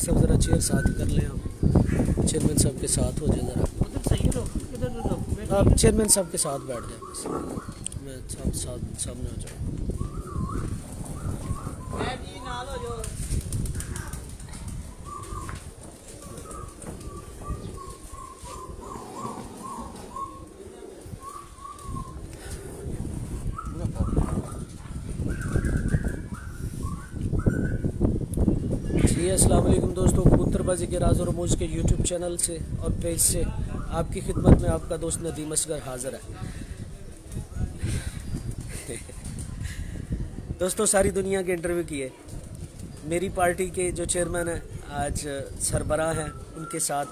सब ज़रा चेयर साथ कर लें आप, चेयरमैन साहब के साथ हो जाए ज़रा। आप चेयरमैन साहब के साथ बैठ जाए, बस मैं सामने हो जाऊँ। जी अस्सलाम वालेकुम दोस्तों, कबूतरबाजी के राज और रमूज के यूट्यूब चैनल से और पेज से आपकी खिदमत में आपका दोस्त नदीम असगर हाज़िर है। दोस्तों सारी दुनिया के इंटरव्यू किए, मेरी पार्टी के जो चेयरमैन हैं आज सरबराह हैं, उनके साथ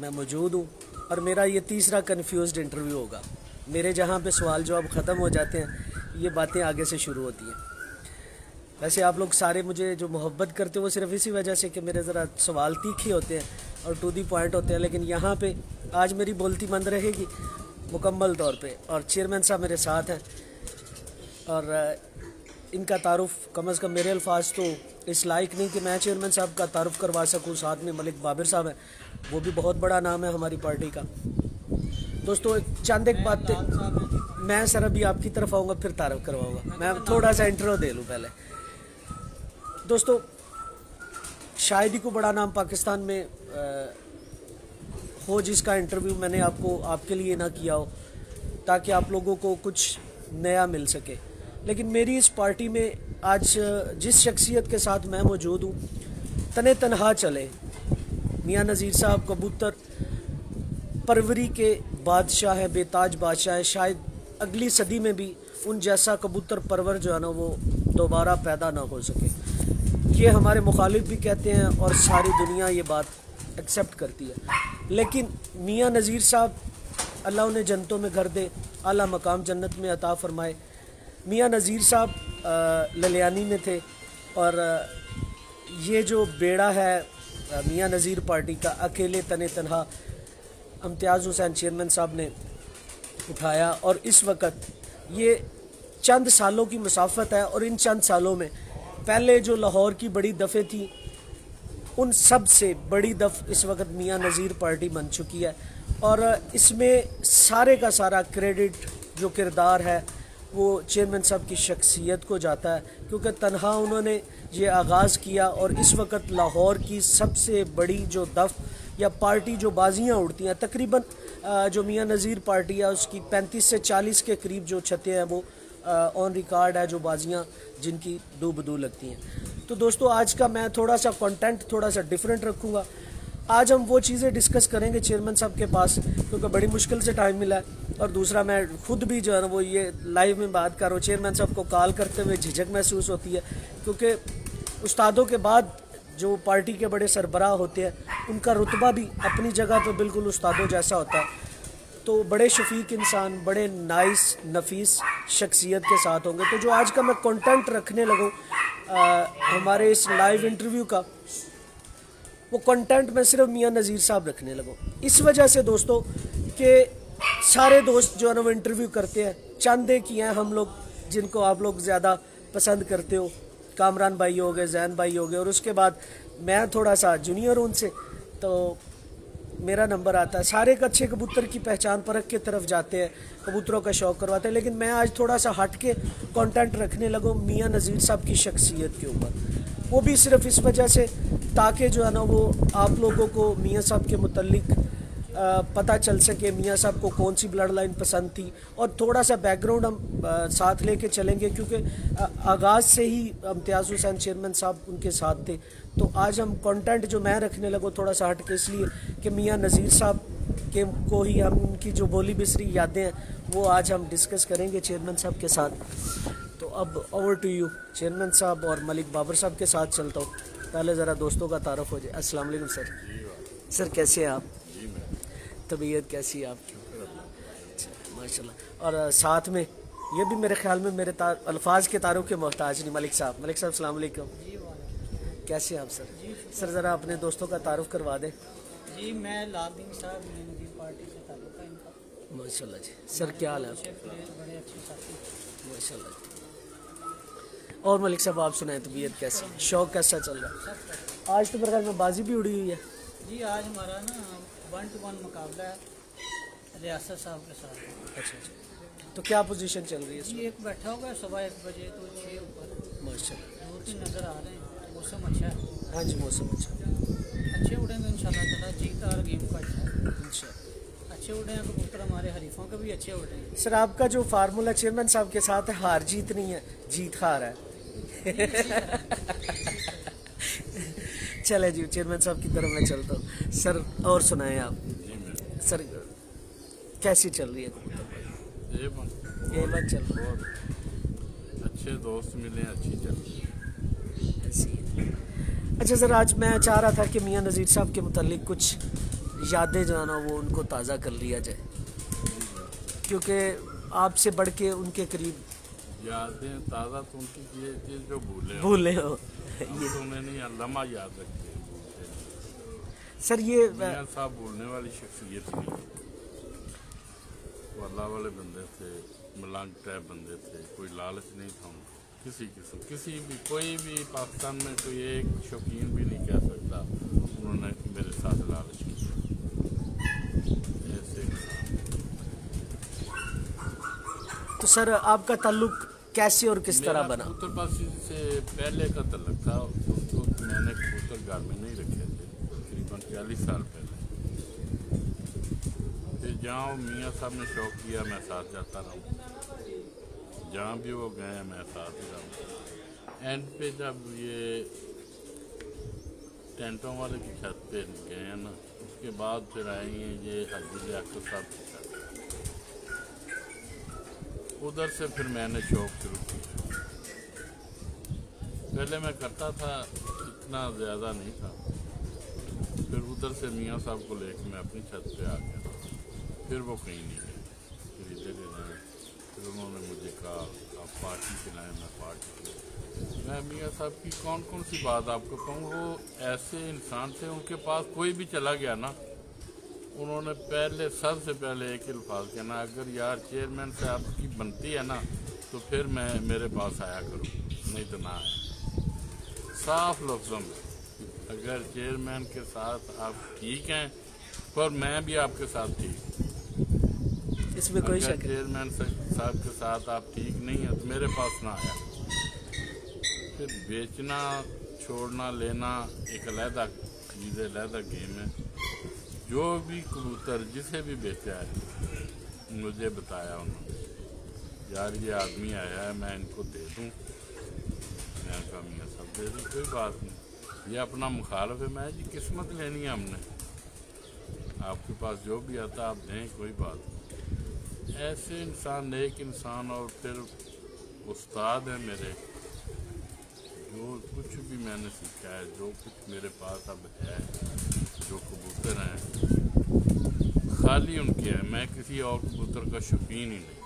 मैं मौजूद हूँ और मेरा ये तीसरा कन्फ्यूज्ड इंटरव्यू होगा। मेरे जहाँ पे सवाल जवाब ख़त्म हो जाते हैं, ये बातें आगे से शुरू होती हैं। वैसे आप लोग सारे मुझे जो मोहब्बत करते हो वो सिर्फ इसी वजह से कि मेरे ज़रा सवाल तीखे होते हैं और टू दी पॉइंट होते हैं, लेकिन यहाँ पे आज मेरी बोलती बंद रहेगी मुकम्मल तौर पे। और चेयरमैन साहब मेरे साथ हैं और इनका तारुफ़ कम से कम मेरे अल्फाज तो इस लायक नहीं कि मैं चेयरमैन साहब का तारुफ़ करवा सकूँ। साथ में मलिक बाबिर साहब हैं, वो भी बहुत बड़ा नाम है हमारी पार्टी का। दोस्तों चंद एक बात, मैं सर अभी आपकी तरफ आऊँगा फिर तारुफ़ करवाऊँगा, मैं थोड़ा सा इंट्रो दे लूँ पहले। दोस्तों शायद ही को बड़ा नाम पाकिस्तान में हो जिसका इंटरव्यू मैंने आपके लिए ना किया हो ताकि आप लोगों को कुछ नया मिल सके, लेकिन मेरी इस पार्टी में आज जिस शख्सियत के साथ मैं मौजूद हूँ तने तनहा चले। मियाँ नज़ीर साहब कबूतर परवरी के बादशाह हैं, बेताज बादशाह हैं। शायद अगली सदी में भी उन जैसा कबूतर परवर जो है ना वो दोबारा पैदा ना हो सके। ये हमारे मुखालिफ भी कहते हैं और सारी दुनिया ये बात एक्सेप्ट करती है। लेकिन मियाँ नज़ीर साहब अल्लाह उन्हें जन्नतों में घर दे, आला मकाम जन्नत में अता फरमाए। मियाँ नज़ीर साहब ललियानी में थे और ये जो बेड़ा है मियाँ नज़ीर पार्टी का अकेले तने तनहा इम्तियाज़ हुसैन चेयरमैन साहब ने उठाया और इस वक्त ये चंद सालों की मुसाफत है और इन चंद सालों में पहले जो लाहौर की बड़ी दफ़े थी उन सब से बड़ी दफ़ इस वक्त मियाँ नज़ीर पार्टी बन चुकी है। और इसमें सारे का सारा क्रेडिट जो किरदार है वो चेयरमैन साहब की शख्सियत को जाता है, क्योंकि तनहा उन्होंने ये आगाज़ किया और इस वक्त लाहौर की सबसे बड़ी जो दफ़ या पार्टी जो बाजियाँ उड़ती हैं, तकरीबन जो मियाँ नज़ीर पार्टी है उसकी 35 से 40 के करीब जो छतें हैं वो ऑन रिकॉर्ड है, जो बाजियाँ जिनकी दो बदू लगती हैं। तो दोस्तों आज का मैं थोड़ा सा कंटेंट थोड़ा सा डिफरेंट रखूँगा। आज हम वो चीज़ें डिस्कस करेंगे चेयरमैन साहब के पास, क्योंकि बड़ी मुश्किल से टाइम मिला है और दूसरा मैं खुद भी जो है ना वो ये लाइव में बात कर रहा हूँ। चेयरमैन साहब को कॉल करते हुए झिझक महसूस होती है, क्योंकि उस्तादों के बाद जो पार्टी के बड़े सरबराह होते हैं उनका रुतबा भी अपनी जगह पर बिल्कुल उस्तादों जैसा होता है। तो बड़े शफीक इंसान, बड़े नाइस नफीस शख्सियत के साथ होंगे। तो जो आज का मैं कंटेंट रखने लगूँ हमारे इस लाइव इंटरव्यू का, वो कंटेंट मैं सिर्फ मियाँ नज़ीर साहब रखने लगूँ। इस वजह से दोस्तों कि सारे दोस्त जो है ना वो इंटरव्यू करते हैं, चंद एक ही हैं हम लोग जिनको आप लोग ज़्यादा पसंद करते हो। कामरान भाई हो गए, जैन भाई हो गए, और उसके बाद मैं थोड़ा सा जूनियर हूँ उनसे, तो मेरा नंबर आता है। सारे एक अच्छे कबूतर की पहचान परख के तरफ जाते हैं, कबूतरों का शौक़ करवाते हैं, लेकिन मैं आज थोड़ा सा हट के कंटेंट रखने लगा मियाँ नज़ीर साहब की शख्सियत के ऊपर। वो भी सिर्फ इस वजह से ताकि जो है ना वो आप लोगों को मियाँ साहब के मुतल्लिक पता चल सके, मियाँ साहब को कौन सी ब्लड लाइन पसंद थी, और थोड़ा सा बैकग्राउंड हम साथ लेके चलेंगे, क्योंकि आगाज़ से ही इम्तियाज़ हुसैन चेयरमैन साहब उनके साथ थे। तो आज हम कंटेंट जो मैं रखने लगो थोड़ा सा हट के, इसलिए कि मियाँ नज़ीर साहब के को ही हम उनकी जो बोली बिसरी यादें हैं वो आज हम डिस्कस करेंगे चेयरमैन साहब के साथ। तो अब ओवर टू यू चेयरमैन साहब, और मलिक बाबर साहब के साथ चलता हूँ। पहले ज़रा दोस्तों का तारुफ हो जाए। अस्सलाम वालेकुम सर। सर कैसे हैं आप? तबीयत कैसी है आपकी? माशाल्लाह। और साथ में ये भी मेरे ख्याल में मेरे अल्फाज के तारुफ के मोहताज नहीं, मलिक साहब। मलिक साहब अस्सलाम वालेकुम, कैसे हैं आप सर? सर ज़रा अपने दोस्तों का तारुफ करवा दें। जी मैं लालदीन साहब, नज़ीर पार्टी से ताल्लुक़ है इनका। माशाल्लाह जी। सर क्या हाल है? बड़े अच्छे साथी माशाल्लाह जी। और मलिक साहब आप सुनाएं, तबीयत कैसी है, शौक़ कैसा चल रहा है? आज तो मेरे ख्याल में बाजी भी उड़ी हुई है। जी आज हमारा ना 1-1 मुकाबला है रियासत साहब के साथ। अच्छा अच्छा, तो क्या पोजीशन चल रही है? जी एक बैठा हुआ है, सुबह 1 बजे तो 6 ऊपर माशाल्लाह 2-3 नज़र आ रहे हैं। मौसम अच्छा है। हाँ जी मौसम अच्छा अच्छे उड़ेंगे इंशाल्लाह ताला। जीत और गेम का अच्छा है इंशाल्लाह। अच्छे उड़े हैं कबूतर, हमारे हरीफों के भी अच्छे उड़े हैं। सर आपका जो फार्मूला चेयरमैन साहब के साथ है, हार जीत नहीं है, जीत हार है। चले जी चेयरमैन साहब की तरफ मैं चलता हूँ। सर और सुनाएं आप। सर कैसी चल रही है कबूतर? ये बात चल रही है। अच्छे दोस्त मिले, अच्छी चल रही है। ऐसी है। अच्छा सर, आज मैं चाह रहा था कि मियाँ नज़ीर साहब के मुतालिक कुछ यादें जो है ना वो उनको ताज़ा कर लिया जाए, क्योंकि आपसे बढ़ के उनके करीब यादें ताज़ा तो उनकी ये चीज़ जो भूले हो ये तो उन्हें नहीं लम्हा याद रखते हैं, भूलते हैं। सर ये मियां साहब भूलने वाली शख्सियत नहीं, वो अल्लाह वाले बंदे थे, मलंग टाइप बंदे थे, कोई लालच नहीं था उनको किसी किस्म, किसी भी कोई भी पाकिस्तान में कोई एक शौकीन भी नहीं कह सकता उन्होंने मेरे साथ लालच की। ऐसे तो सर आपका ताल्लुक कैसे और किस तरह बना? कबूतरबाजी से पहले का तल्लक था, उसको मैंने कबूतर घर में नहीं रखे थे तकरीबन 40 साल पहले। फिर जहाँ मियाँ साहब ने शौक़ किया मैं साथ जाता रहा, जहाँ भी वो गए मैं साथ ही रहा। एंड पे जब ये टेंटों वाले की छत पे गए हैं ना, उसके बाद फिर आए हैं ये हाजी लियाकत साहब की छत, उधर से फिर मैंने शौक़ शुरू किया। पहले मैं करता था, इतना ज़्यादा नहीं था, फिर उधर से मियाँ साहब को लेकर मैं अपनी छत पे आ गया। फिर वो कहीं नहीं गए, फिर इधर ही रहे। फिर उन्होंने मुझे कहा आप पार्टी खिलाएँ, मैं पार्टी खिलाऊँ। मैं मियाँ साहब की कौन कौन सी बात आपको कहूँ, वो ऐसे इंसान थे, उनके पास कोई भी चला गया ना, उन्होंने पहले सबसे पहले एक अल्फाज कहना, अगर यार चेयरमैन साहब की बनती है ना तो फिर मैं मेरे पास आया करूँ, नहीं तो ना आया। साफ लफ्ज़ों में, अगर चेयरमैन के साथ आप ठीक हैं पर मैं भी आपके साथ ठीक, इसमें कोई शक चेयरमैन साहब के साथ आप ठीक नहीं है तो मेरे पास ना आया। फिर बेचना छोड़ना लेना एक अलहदा चीज़ है, अलहदा गेम है। जो भी कबूतर जिसे भी बेचा है मुझे बताया उन्होंने, यार ये आदमी आया है मैं इनको दे दूँ, मैं कहा मियाँ सब दे दूँ, कोई बात नहीं, ये अपना मुखालफ है। मैं जी किस्मत लेनी है हमने, आपके पास जो भी आता आप दें, कोई बात नहीं। ऐसे इंसान, नेक इंसान, और फिर उस्ताद है मेरे, जो कुछ भी मैंने सीखा है, जो कुछ मेरे पास अब है, जो कबूतर हैं खाली उनके हैं, मैं किसी और कबूतर का शौकीन ही नहीं,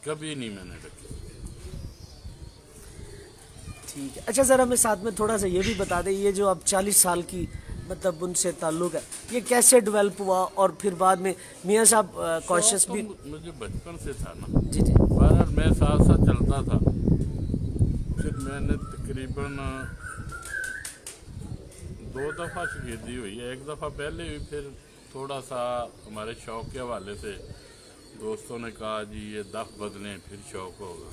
कभी नहीं मैंने रखे। ठीक है। अच्छा सर हमें साथ में थोड़ा सा ये भी बता दें, ये जो अब 40 साल की मतलब उनसे ताल्लुक है, ये कैसे डेवलप हुआ, और फिर बाद में मियाँ साहब कॉन्शियस भी मुझे बचपन से था ना। जी जी। बहरहाल मैं साथ साथ चलता था। फिर मैंने तकरीबन 2 दफ़ा शकीर्दी हुई है। एक दफ़ा पहले हुई, फिर थोड़ा सा हमारे शौक़ के हवाले से दोस्तों ने कहा जी ये दफ़ बदलें फिर शौक़ होगा।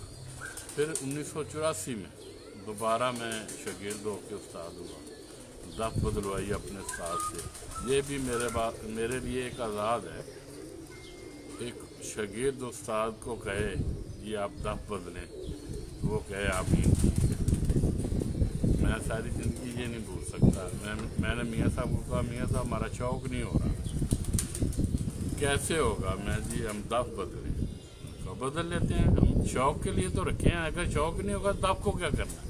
फिर 1984 में दोबारा मैं शागिर्द होकर उस्ताद हुआ, दफ़ बदलवाई अपने उस्ताद से। ये भी मेरे लिए एक आज़ाद है, एक शागिर्द उस्ताद को कहे ये आप दफ़ बदलें तो वो कहे आप ही। मैं सारी ज़िंदगी ये नहीं भूल सकता। मैंने मियाँ साहब को कहा मियाँ साहब हमारा शौक़ नहीं हो रहा, कैसे होगा? मैं जी हम दफ़ बदलें तो बदल लेते हैं, हम शौक़ के लिए तो रखे हैं, अगर शौक़ नहीं होगा तो आपको क्या करना है?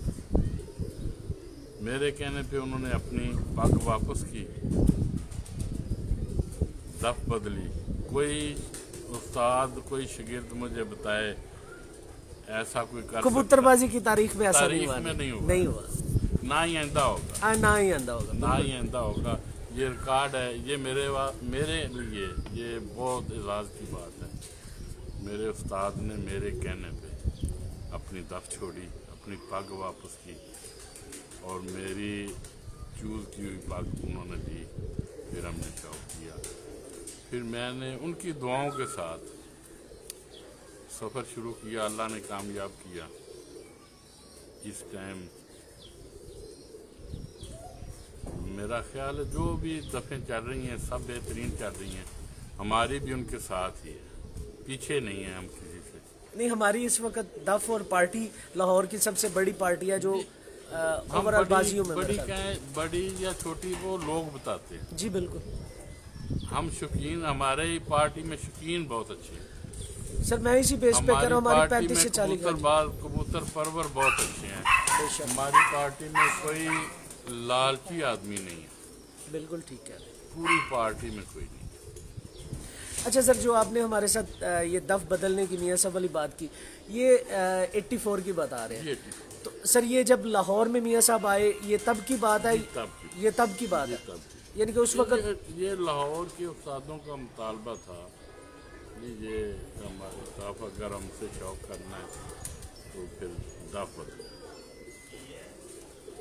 मेरे कहने पे उन्होंने अपनी पग वापस की, दफ़ बदली। कोई उस्ताद कोई शागिर्द मुझे बताए ऐसा कोई कर कबूतरबाजी की तारीख में ऐसा तारीख में नहीं हुआ, ना ही आइंदा होगा, ना ही आइंदा होगा, ना ही आइंदा होगा। ये रिकॉर्ड है, ये मेरे लिए ये बहुत एजाज़ की बात है। मेरे उस्ताद ने मेरे कहने पे अपनी दफ़ छोड़ी, अपनी पग वापस की और मेरी चूज़ की हुई पग उन्होंने दी। फिर हमने शौक़ किया, फिर मैंने उनकी दुआओं के साथ सफ़र शुरू किया, अल्लाह ने कामयाब किया। इस टाइम मेरा ख्याल है जो भी दफ़ें चल रही हैं सब बेहतरीन चल रही हैं, हमारी भी उनके साथ ही है, पीछे नहीं है हम किसी से। नहीं, हमारी इस वक्त दफ़ और पार्टी लाहौर की सबसे बड़ी पार्टी है जो ओवरऑल बाजियों में बड़ी या छोटी वो लोग बताते हैं। जी बिल्कुल, हम शौकीन, हमारे ही पार्टी में शौकीन बहुत अच्छे हैं सर। मैं इसी बेस पे कर रहा हूँ, हमारी 35 से 40 कबूतर परवर बहुत अच्छे हैं। हमारी पार्टी में कोई लालची आदमी नहीं है। बिल्कुल ठीक है, पूरी पार्टी में कोई नहीं। अच्छा सर, जो आपने हमारे साथ ये दफ़ बदलने की मियाँ साहब वाली बात की, ये 84 की बता रहे हैं, तो सर ये जब लाहौर में मियाँ साहब आए ये तब की बात है? ये तब की बात है, यानी कि उस वक्त ये लाहौर के उस्तादों का मुतालबा था, ये हमारे साहब अगर हमसे शौक़ करना है तो फिर दफ़ बदले।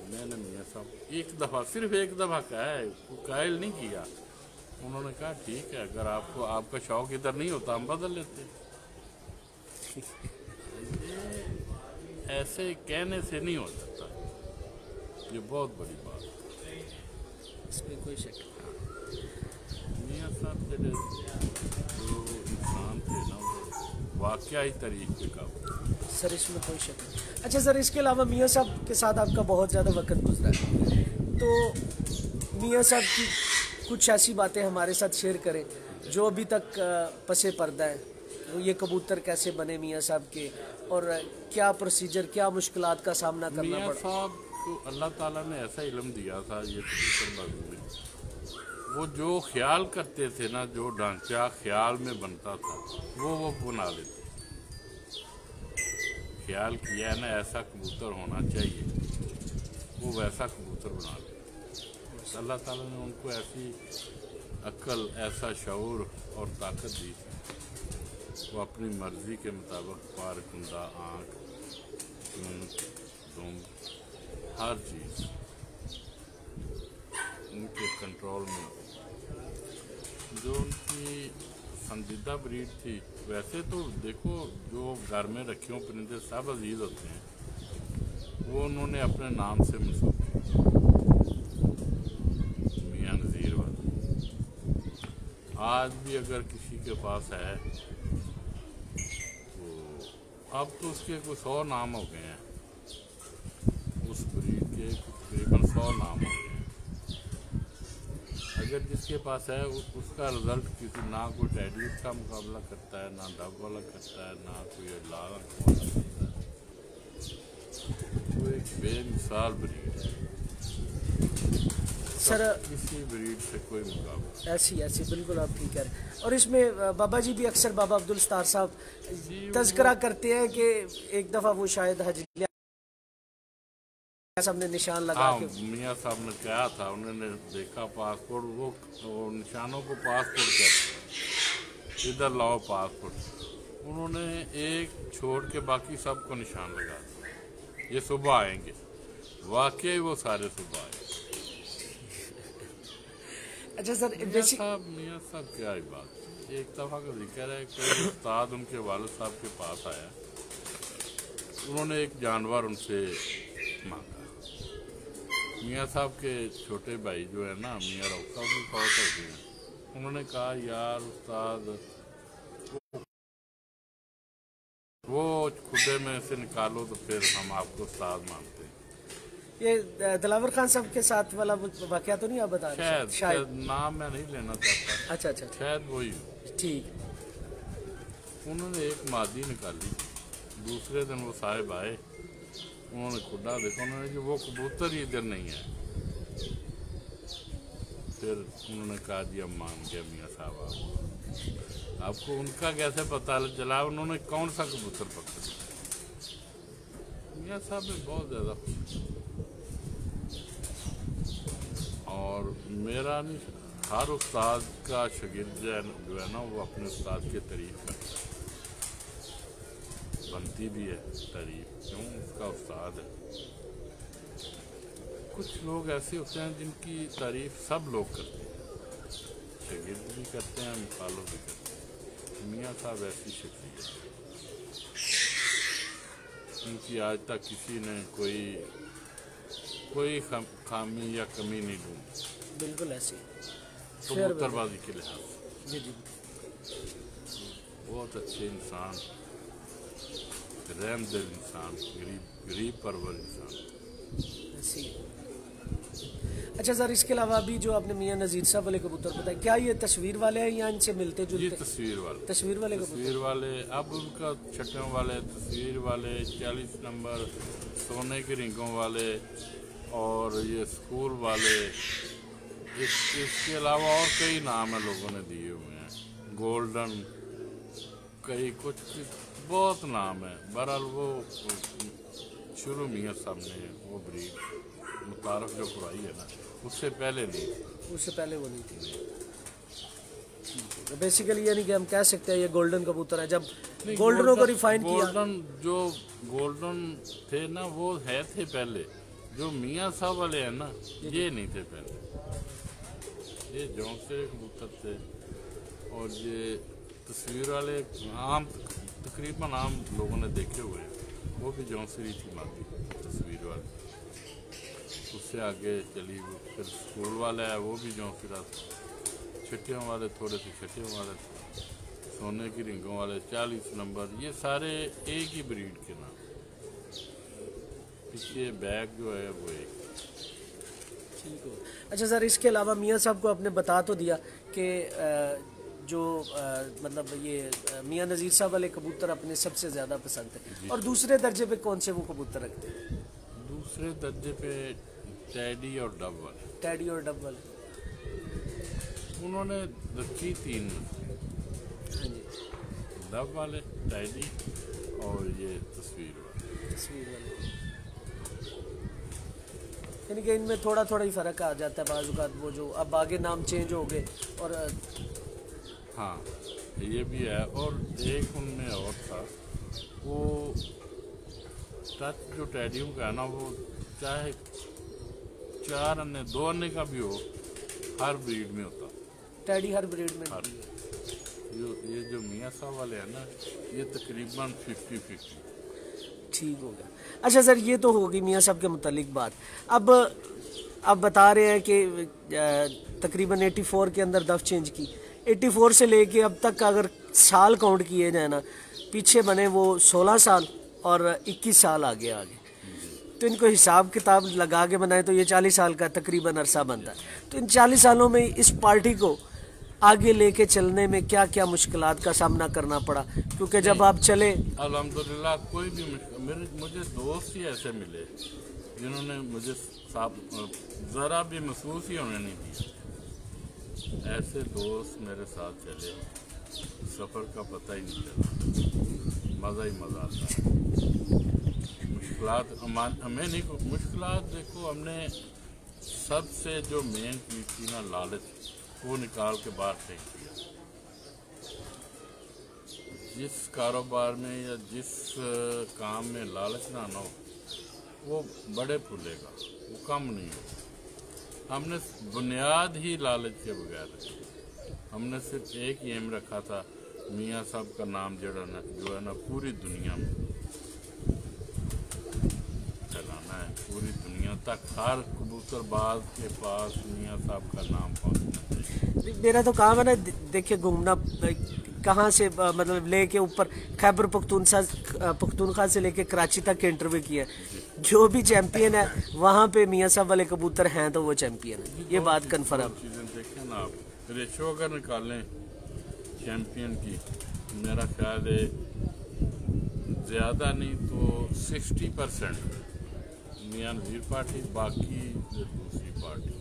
मैंने मियाँ साहब एक दफ़ा, सिर्फ एक दफ़ा कहा है, कायल नहीं किया। उन्होंने कहा ठीक है, अगर आपको आपका शौक़ इधर नहीं होता हम बदल लेते। ऐसे कहने से नहीं हो सकता, ये बहुत बड़ी बात है, इसमें कोई शक नहीं। मियाँ साहब जो इंसान थे ना वो वाकया ही तरीके का सर, इसमें कोई शक नहीं। अच्छा सर, इसके अलावा मियाँ साहब के साथ आपका बहुत ज़्यादा वक्त गुजरा है, तो मियाँ साहब की कुछ ऐसी बातें हमारे साथ शेयर करें जो अभी तक पसे पर्दा है। ये कबूतर कैसे बने मियाँ साहब के, और क्या प्रोसीजर, क्या मुश्किलात का सामना करना पड़ा? मियाँ साहब को अल्लाह ताला ने ऐसा इल्म दिया था ये कबूतरबाजी में, वो जो ख्याल करते थे ना, जो ढांचा ख्याल में बनता था वो बना लेते। ख्याल किया है ना ऐसा कबूतर होना चाहिए, वो वैसा कबूतर बना ले। अल्लाह ताला ने उनको ऐसी अक्ल, ऐसा शऊर और ताकत दी, वो अपनी मर्ज़ी के मुताबिक पार कुंदा, आँख, दुम, हर चीज़ उनके कंट्रोल में। जो उनकी पसंदीदा ब्रीड थी, वैसे तो देखो जो घर में रखे हुए परिंदे सब अजीज होते हैं, वो उन्होंने अपने नाम से मंसूब किया, मियाँ नज़ीर वाले। आज भी अगर किसी के पास है तो अब तो उसके कुछ 100 नाम हो गए हैं, उस ब्रीड के तकरीबन 100 नाम हो गए हैं। अगर जिसके पास है उसका रिजल्ट किसी, ना कोई टेडीज का मुकाबला करता है, ना डब वाला करता है, ना कोई लाल वाला करता है। वो एक बेमिसाल ब्रीड है सर, किसी ब्रीड से कोई मुकाबला। ऐसी बिल्कुल आप ठीक है। और इसमें बाबा जी भी अक्सर, बाबा अब्दुल सत्तार साहब तज़किरा करते हैं कि एक दफ़ा वो शायद हजलिया साहब ने निशान लगा के, मियाँ साहब ने कहा था, उन्होंने देखा पासपोर्ट, वो निशानों को पासपोर्ट कहते, इधर लाओ पासपोर्ट। उन्होंने एक छोड़ के बाकी सबको निशान लगा दिया, ये सुबह आएंगे। वाकई वो सारे सुबह आए। अच्छा सर, मियाँ साहब क्या ही बात। एक दफ़ा का जिक्र है, कोई उस्ताद उनके वालिद साहब के पास आया, उन्होंने एक जानवर उनसे मांगा। मियाँ साहब के छोटे भाई जो है ना, मियाँ रऊफ साहब भी फौत हो गए। उन्होंने कहा यार उस्ताद वो खुदे में से निकालो तो फिर हम आपको उस्ताद मानते हैं। ये दिलावर खान साहब के साथ वाला वाकया तो नहीं आप बता रहे? शायद नाम मैं नहीं लेना चाहता। अच्छा अच्छा, शायद वही ठीक। उन्होंने एक मादी निकाली, दूसरे दिन वो साहिब आए, उन्होंने खुदा देखा, उन्होंने कि वो कबूतर ही इधर नहीं है। फिर उन्होंने कहा जी अब मान गया मियाँ साहब। आपको उनका कैसे पता चला उन्होंने कौन सा कबूतर पकड़ा? मियाँ साहब ने बहुत ज़्यादा, और मेरा नहीं, हर उस्ताद का शागिर्द जो है ना वो अपने उस्ताद की तारीफ करता है, बनती भी है तारीफ, क्यों उसका उस्ताद है। कुछ लोग ऐसे होते हैं जिनकी तारीफ सब लोग करते हैं, शागिर्द भी करते हैं, मुखालिफ भी करते हैं। मियाँ साहब ऐसी शख्सियत, उनकी आज तक किसी ने कोई खामी या कमी नहीं ढूंढी। बिल्कुल ऐसी कबूतरबाजी के लिहाज से जी जी, बहुत अच्छे इंसान, रहमदिल इंसान, गरीब परवर इंसान। ऐसी। अच्छा सर, इसके अलावा अभी जो आपने मियाँ नज़ीर साहब वाले कबूतर बताए, क्या ये तस्वीर वाले हैं या इनसे मिलते जुलते? ये तस्वीर वाले कबूतर वाले। अब उनका छठों वाले, तस्वीर वाले, 40 नंबर, सोने के रिंगों वाले, और ये स्कूल वाले, इसके अलावा और कई नाम है लोगों ने दिए हुए हैं, गोल्डन, कई कुछ बहुत नाम है। बहरहाल वो शुरू मियाँ साहब ने वो ब्रीड मुतारफ जो खुराई है ना, उससे पहले नहीं, उससे पहले वो नहीं थी। तो बेसिकली यानी कि हम कह सकते हैं ये गोल्डन कबूतर है। जब गोल्डनों को रिफाइन किया, गोल्डन जो गोल्डन थे ना वो है थे पहले, जो मियाँ साहब वाले हैं ना ये नहीं थे पहले, ये जौनसरी कबूतर थे। और ये तस्वीर वाले आम तकरीबन आम लोगों ने देखे हुए हैं, वो भी जौनसरी थी मादी तस्वीर वाले। उससे आगे चली फिर स्कूल वाला है, वो भी जौनसरा, छठियों वाले थोड़े से छठियों वाले, सोने की रिंगों वाले 40 नंबर, ये सारे एक ही ब्रीड के नाम। पीछे बैग जो है वो एक। ठीक हो। अच्छा सर, इसके अलावा मियाँ साहब को आपने बता तो दिया कि जो मतलब ये मियाँ नज़ीर साहब वाले कबूतर अपने सबसे ज़्यादा पसंद है, और दूसरे दर्जे पे कौन से वो कबूतर रखते हैं? दूसरे दर्जे पे टैडी और डब वाले। टैडी और डब वाले उन्होंने रखी 3, हाँ जी, डब वाले, टैडी और ये तस्वीर वाले। यानी कि इनमें थोड़ा थोड़ा ही फ़र्क आ जाता है बाज़ औक़ात, वो जो अब आगे नाम चेंज हो गए। और हाँ ये भी है। और एक उनमें और था, वो टच जो टैडियों का है ना, वो चाहे 4 अन्य 2 अन्य का भी हो, हर ब्रीड में होता। टैडी हर ब्रीड में। ये जो मियाँ साहब वाले हैं ना, ये तकरीबन 50-50। ठीक हो गया। अच्छा सर, ये तो होगी मियाँ साहब के मुतालिक बात। अब आप बता रहे हैं कि तकरीबन 84 के अंदर दफ चेंज की, 84 से लेके अब तक अगर साल काउंट किए जाए ना, पीछे बने वो 16 साल और 21 साल आगे, तो इनको हिसाब किताब लगा के बनाए तो ये 40 साल का तकरीबन अरसा बनता है। तो इन 40 सालों में इस पार्टी को आगे लेके चलने में क्या क्या मुश्किलात का सामना करना पड़ा? क्योंकि जब आप चले, अल्हम्दुलिल्लाह कोई भी मुझे दोस्त ही ऐसे मिले जिन्होंने मुझे ज़रा भी महसूस ही होने नहीं दिया। ऐसे दोस्त मेरे साथ चले, सफ़र का पता ही नहीं चला, मज़ा ही मज़ा आता है। मुश्किलात हमें नहीं, मुश्किलात देखो, हमने सबसे जो मेन चीज़ थी ना, लालच, वो निकाल के बाहर फेंक दिया। जिस कारोबार में या जिस काम में लालच ना हो, वो बड़े फूलेगा, वो कम नहीं हो। हमने बुनियाद ही लालच के बगैर रखी। हमने सिर्फ एक ही एम रखा था, मियाँ साहब का नाम जो है ना पूरी दुनिया में फैलाना है, पूरी दुनिया तक हर कबूतरबाज के पास मियाँ साहब का नाम पहुँचना चाहिए। मेरा तो काम है ना, देखिए घूमना कहाँ से मतलब लेके ऊपर खैबर पख्तूनख्वा से लेके कराची तक के इंटरव्यू किया। जो भी चैंपियन है वहाँ पे मियाँ साहब वाले कबूतर हैं तो वो चैंपियन है, ये बात कन्फर्म। चीज़ें देखें ना आप, रेशो अगर निकालें चैंपियन की, मेरा ख्याल है ज़्यादा नहीं तो 60% मियाँ नज़ीर पार्टी, बाकी दूसरी पार्टी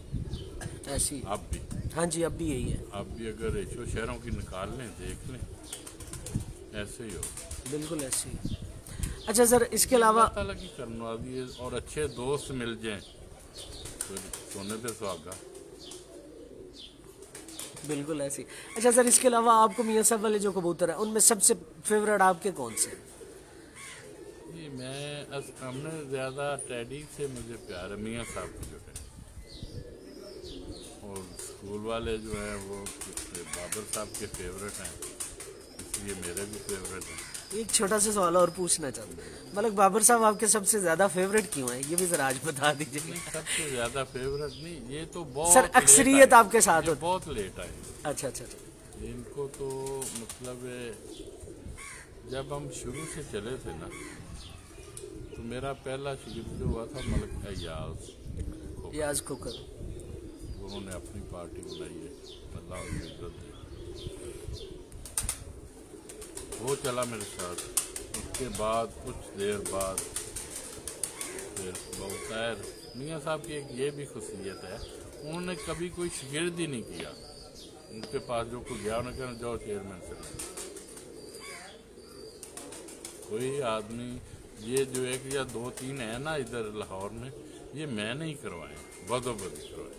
ऐसी अब भी। हाँ जी, अब भी यही है। आप भी अगर रेशो शहरों की निकाल लें, देख लें, ऐसे ही हो, बिल्कुल ऐसे ही। अच्छा सर, इसके अलावा ताला की करनवादी है और अच्छे दोस्त मिल जाएं तो सोने पे सुहागा। बिल्कुल ऐसे ही। अच्छा सर, इसके अलावा आपको मियाँ साहब वाले जो कबूतर है उनमें सबसे फेवरेट आपके कौन से? जी हमने ज़्यादा टैडी से मुझे प्यार है, मियाँ साहब की जो है, और स्कूल वाले जो हैं वो बाबर साहब के फेवरेट हैं, इसलिए मेरे भी फेवरेट हैं। एक छोटा सा सवाल और पूछना चाहता हूँ, मलिक बाबर साहब आपके सबसे ज्यादा फेवरेट क्यों है, ये भी जरा आज बता दीजिए। सबसे ज्यादा फेवरेट नहीं, ये तो बहुत सर अक्सरियत आपके साथ होती, बहुत लेट आए। अच्छा अच्छा अच्छा। इनको तो मतलब जब हम शुरू से चले थे ना, तो मेरा पहला शिगिर्द जो हुआ था मलिक याज खोकर, उन्होंने अपनी पार्टी बनाई है, अल्लाह उनको इज्जत दे, वो चला मेरे साथ। उसके बाद कुछ देर बाद फिर बहुतैर मियाँ साहब की एक ये भी खुशियत है, उन्होंने कभी कोई शिगिर्द ही नहीं किया। उनके पास जो कोई गया उन्होंने कहना जाओ चेयरमैन से, कोई आदमी ये जो एक या दो तीन है ना इधर लाहौर में, ये मैं नहीं करवाए, बदोबदी करवाए,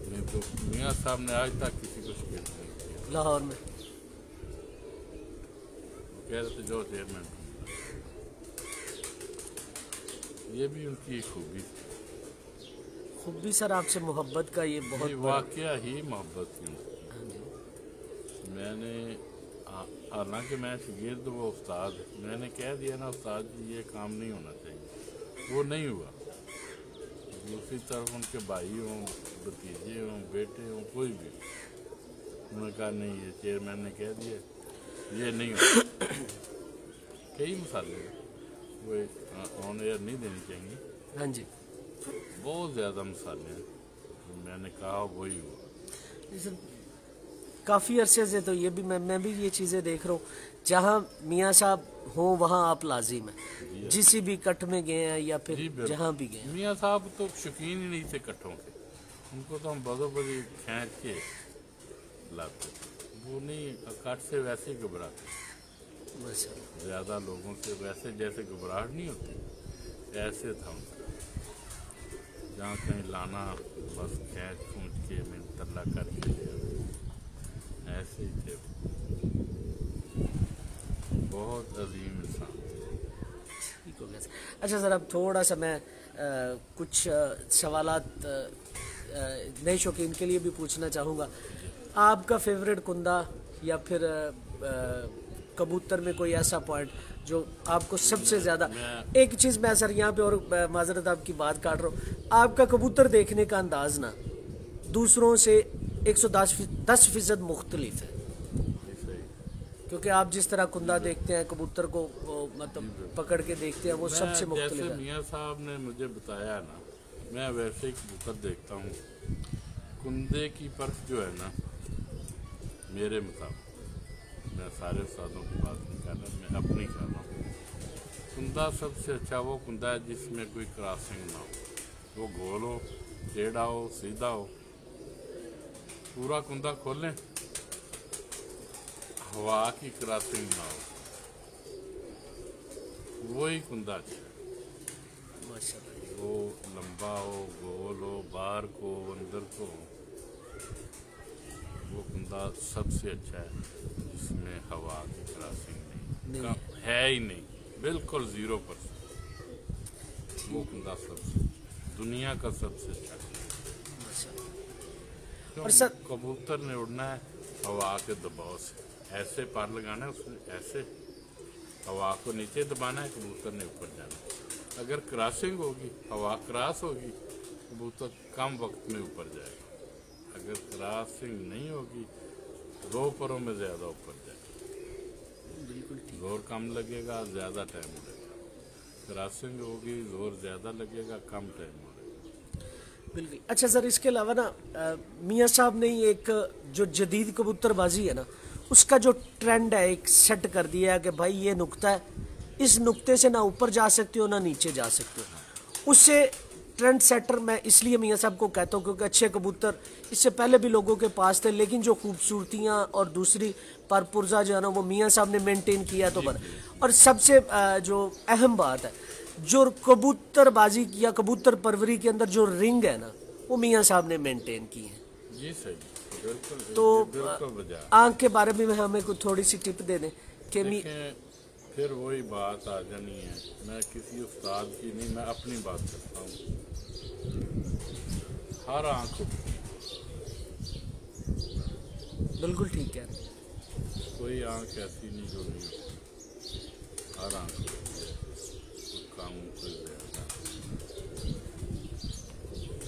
नहीं तो मियाँ साहब ने आज तक किसी को शिगिर्द नहीं किया लाहौर में। कह रहे थे जो चेयरमैन, ये भी उनकी खूबी थी। खूबी सर आपसे मोहब्बत का ये बहुत वाकया ही मोहब्बत की। मैंने हालांकि मैं शिगिर्द वो उस्ताद, मैंने कह दिया ना उस्ताद जी ये काम नहीं होना चाहिए, वो नहीं हुआ। दूसरी तरफ उनके भाई हों, भतीजे हों, बेटे हों, कोई भी, उन्होंने कहा नहीं ये चेयरमैन ने कह दिया ये नहीं होता। कई मसाले वो ऑन एयर नहीं देनी चाहिए। हाँ जी, बहुत ज़्यादा मसाले हैं, तो मैंने कहा वही हुआ। काफ़ी अरसे से तो ये भी मैं भी ये चीज़ें देख रहा हूँ, जहाँ मियाँ साहब हों वहाँ आप लाजिम हैं, जिस भी कट में गए हैं या फिर जहाँ भी गए। मियाँ साहब तो शौकीन ही नहीं थे कट्टों के, उनको तो हम बदोबदी खींच के लाते, वो नहीं कट से वैसे ही घबराते। ज़्यादा लोगों से वैसे जैसे घबराहट नहीं होती, ऐसे था उनका। जहाँ कहीं लाना बस खींच खूंच के मिनतल्ला करके ऐसे ही थे, बहुत अजीम इंसान। ठीक हो गया। अच्छा सर, अब थोड़ा सा मैं कुछ सवालात नए शौकीन के लिए भी पूछना चाहूँगा। आपका फेवरेट कुंदा या फिर कबूतर में कोई ऐसा पॉइंट जो आपको सबसे ज़्यादा, एक चीज़ मैं सर यहाँ पे और माजरत आपकी बात काट रहा हूँ, आपका कबूतर देखने का अंदाज ना दूसरों से 110% मुख्तलिफ है, क्योंकि आप जिस तरह कुंदा देखते हैं कबूतर को मतलब पकड़ के देखते हैं, वो सबसे मुख्तलिफ है। जैसे मियाँ साहब ने मुझे बताया ना, मैं वैसे ही कबूतर देखता हूँ। कुंदे की परख जो है ना, मेरे मुताबिक, मैं सारे उस्तादों की बात नहीं कर रहा, मैं अपनी कर रहा हूँ। कुंदा सबसे अच्छा वो कुंदा है जिसमें कोई क्रॉसिंग ना हो, वो गोल हो, टेढ़ा हो, सीधा हो। पूरा कुंदा खोलें, हवा की क्रॉसिंग ना हो, वही कुंदा अच्छा है। वो लंबा हो, गोल हो, बाहर को, अंदर को, वो कुंदा सबसे अच्छा है जिसमें हवा की क्रॉसिंग नहीं है ही नहीं, बिल्कुल 0%। वो कुंदा सबसे दुनिया का सबसे अच्छा है। और सर कबूतर ने उड़ना है हवा के दबाव से, ऐसे पार लगाना है उसने, ऐसे हवा को नीचे दबाना है, कबूतर ने ऊपर जाना है। अगर क्रॉसिंग होगी, हवा क्रॉस होगी, कबूतर कम वक्त में ऊपर जाएगा। अगर क्रॉसिंग नहीं होगी, 2 परों में ज़्यादा ऊपर जाएगा। बिल्कुल ठीक। जोर कम लगेगा, ज़्यादा टाइम लगेगा। क्रॉसिंग होगी, जोर ज़्यादा लगेगा, कम टाइम लगेगा। बिल्कुल। अच्छा सर, इसके अलावा ना मियाँ साहब ने एक जो जदीद कबूतरबाजी है ना, उसका जो ट्रेंड है एक सेट कर दिया है कि भाई ये नुक्ता है, इस नुक्ते से ना ऊपर जा सकते हो ना नीचे जा सकते हो। उससे ट्रेंड सेटर मैं इसलिए मियाँ साहब को कहता हूँ क्योंकि अच्छे कबूतर इससे पहले भी लोगों के पास थे, लेकिन जो खूबसूरतियाँ और दूसरी परपुरजा जो है ना वो मियाँ साहब ने मेंटेन किया तो बना। और सबसे जो अहम बात है, जो कबूतरबाजी या कबूतर परवरी के अंदर जो रिंग है ना, वो मियाँ साहब ने मेंटेन की है। जी सही, बिल्कुल। तो बिल्कुल आँख के बारे में हमें कुछ थोड़ी सी टिप दे दें कि फिर वही बात आ जानी है। मैं किसी उस्ताद की नहीं, मैं अपनी बात करता हूँ। हर आँख, बिल्कुल ठीक है, कोई आँख ऐसी नहीं जो नहीं, हर आँख काम कोई ज़्यादा।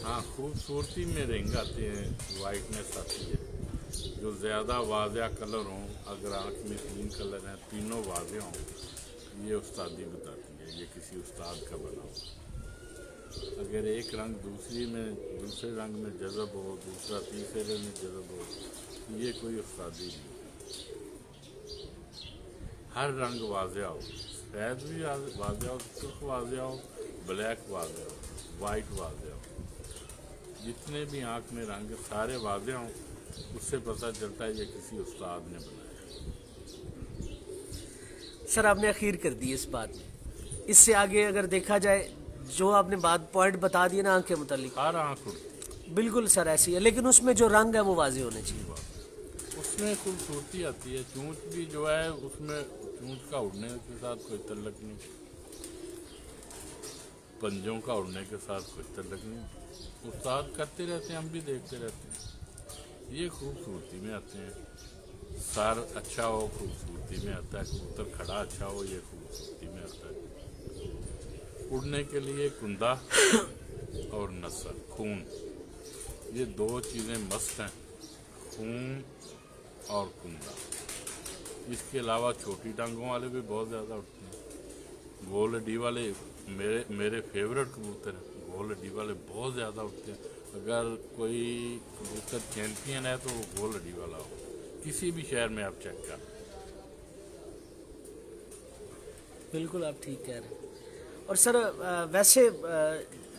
हाँ, खूबसूरती में रिंग आते हैं, वाइटनेस आती है, जो ज़्यादा वाज़िया कलर हों। अगर आँख में 3 कलर हैं, तीनों वाज़िया हों, ये उस्तादी बताती है, ये किसी उस्ताद का बना हो। अगर एक रंग दूसरे रंग में जज़ब हो, दूसरा तीसरे में जज़ब हो, ये कोई उस्तादी नहीं। हर रंग वाज़िया हो, सफ़ेद भी वाज़िया हो, सुर्ख वाज़िया हो, ब्लैक वाज़िया हो, वाइट वाज़िया हो, जितने भी आँख में रंग सारे वाज़िया हों, उससे पता चलता है ये किसी उस्ताद ने बनाया। सर आपने अखीर कर दी इस बात में। इससे आगे अगर देखा जाए, जो आपने बात पॉइंट बता दिए ना आँख के मुतालिक, हर आँख बिल्कुल सर ऐसी है, लेकिन उसमें जो रंग है वो वाज़िह होने चाहिए। उसमें खूबसूरती आती है। चूंच भी जो है, उसमें चूंच का उड़ने के साथ कोई तल्लक नहीं, पंजों का उड़ने के साथ कोई तल्लक नहीं। उस्ताद करते रहते हैं, हम भी देखते रहते हैं। ये खूबसूरती में आते हैं। सर अच्छा हो, खूबसूरती में आता है। कबूतर खड़ा अच्छा हो, ये खूबसूरती में आता है। उड़ने के लिए कुंदा और नस्ल, खून, ये 2 चीज़ें मस्त हैं, खून और कुंदा। इसके अलावा छोटी टांगों वाले भी बहुत ज़्यादा उड़ते हैं। गोल हड्डी वाले मेरे फेवरेट कबूतर हैं। गोल हड्डी वाले बहुत ज़्यादा उड़ते हैं। अगर कोई कबूतर चैंपियन है तो वो गोल हड्डी वाला हो, किसी भी शहर में आप चेक कर। बिल्कुल आप ठीक कह रहे हैं। और सर वैसे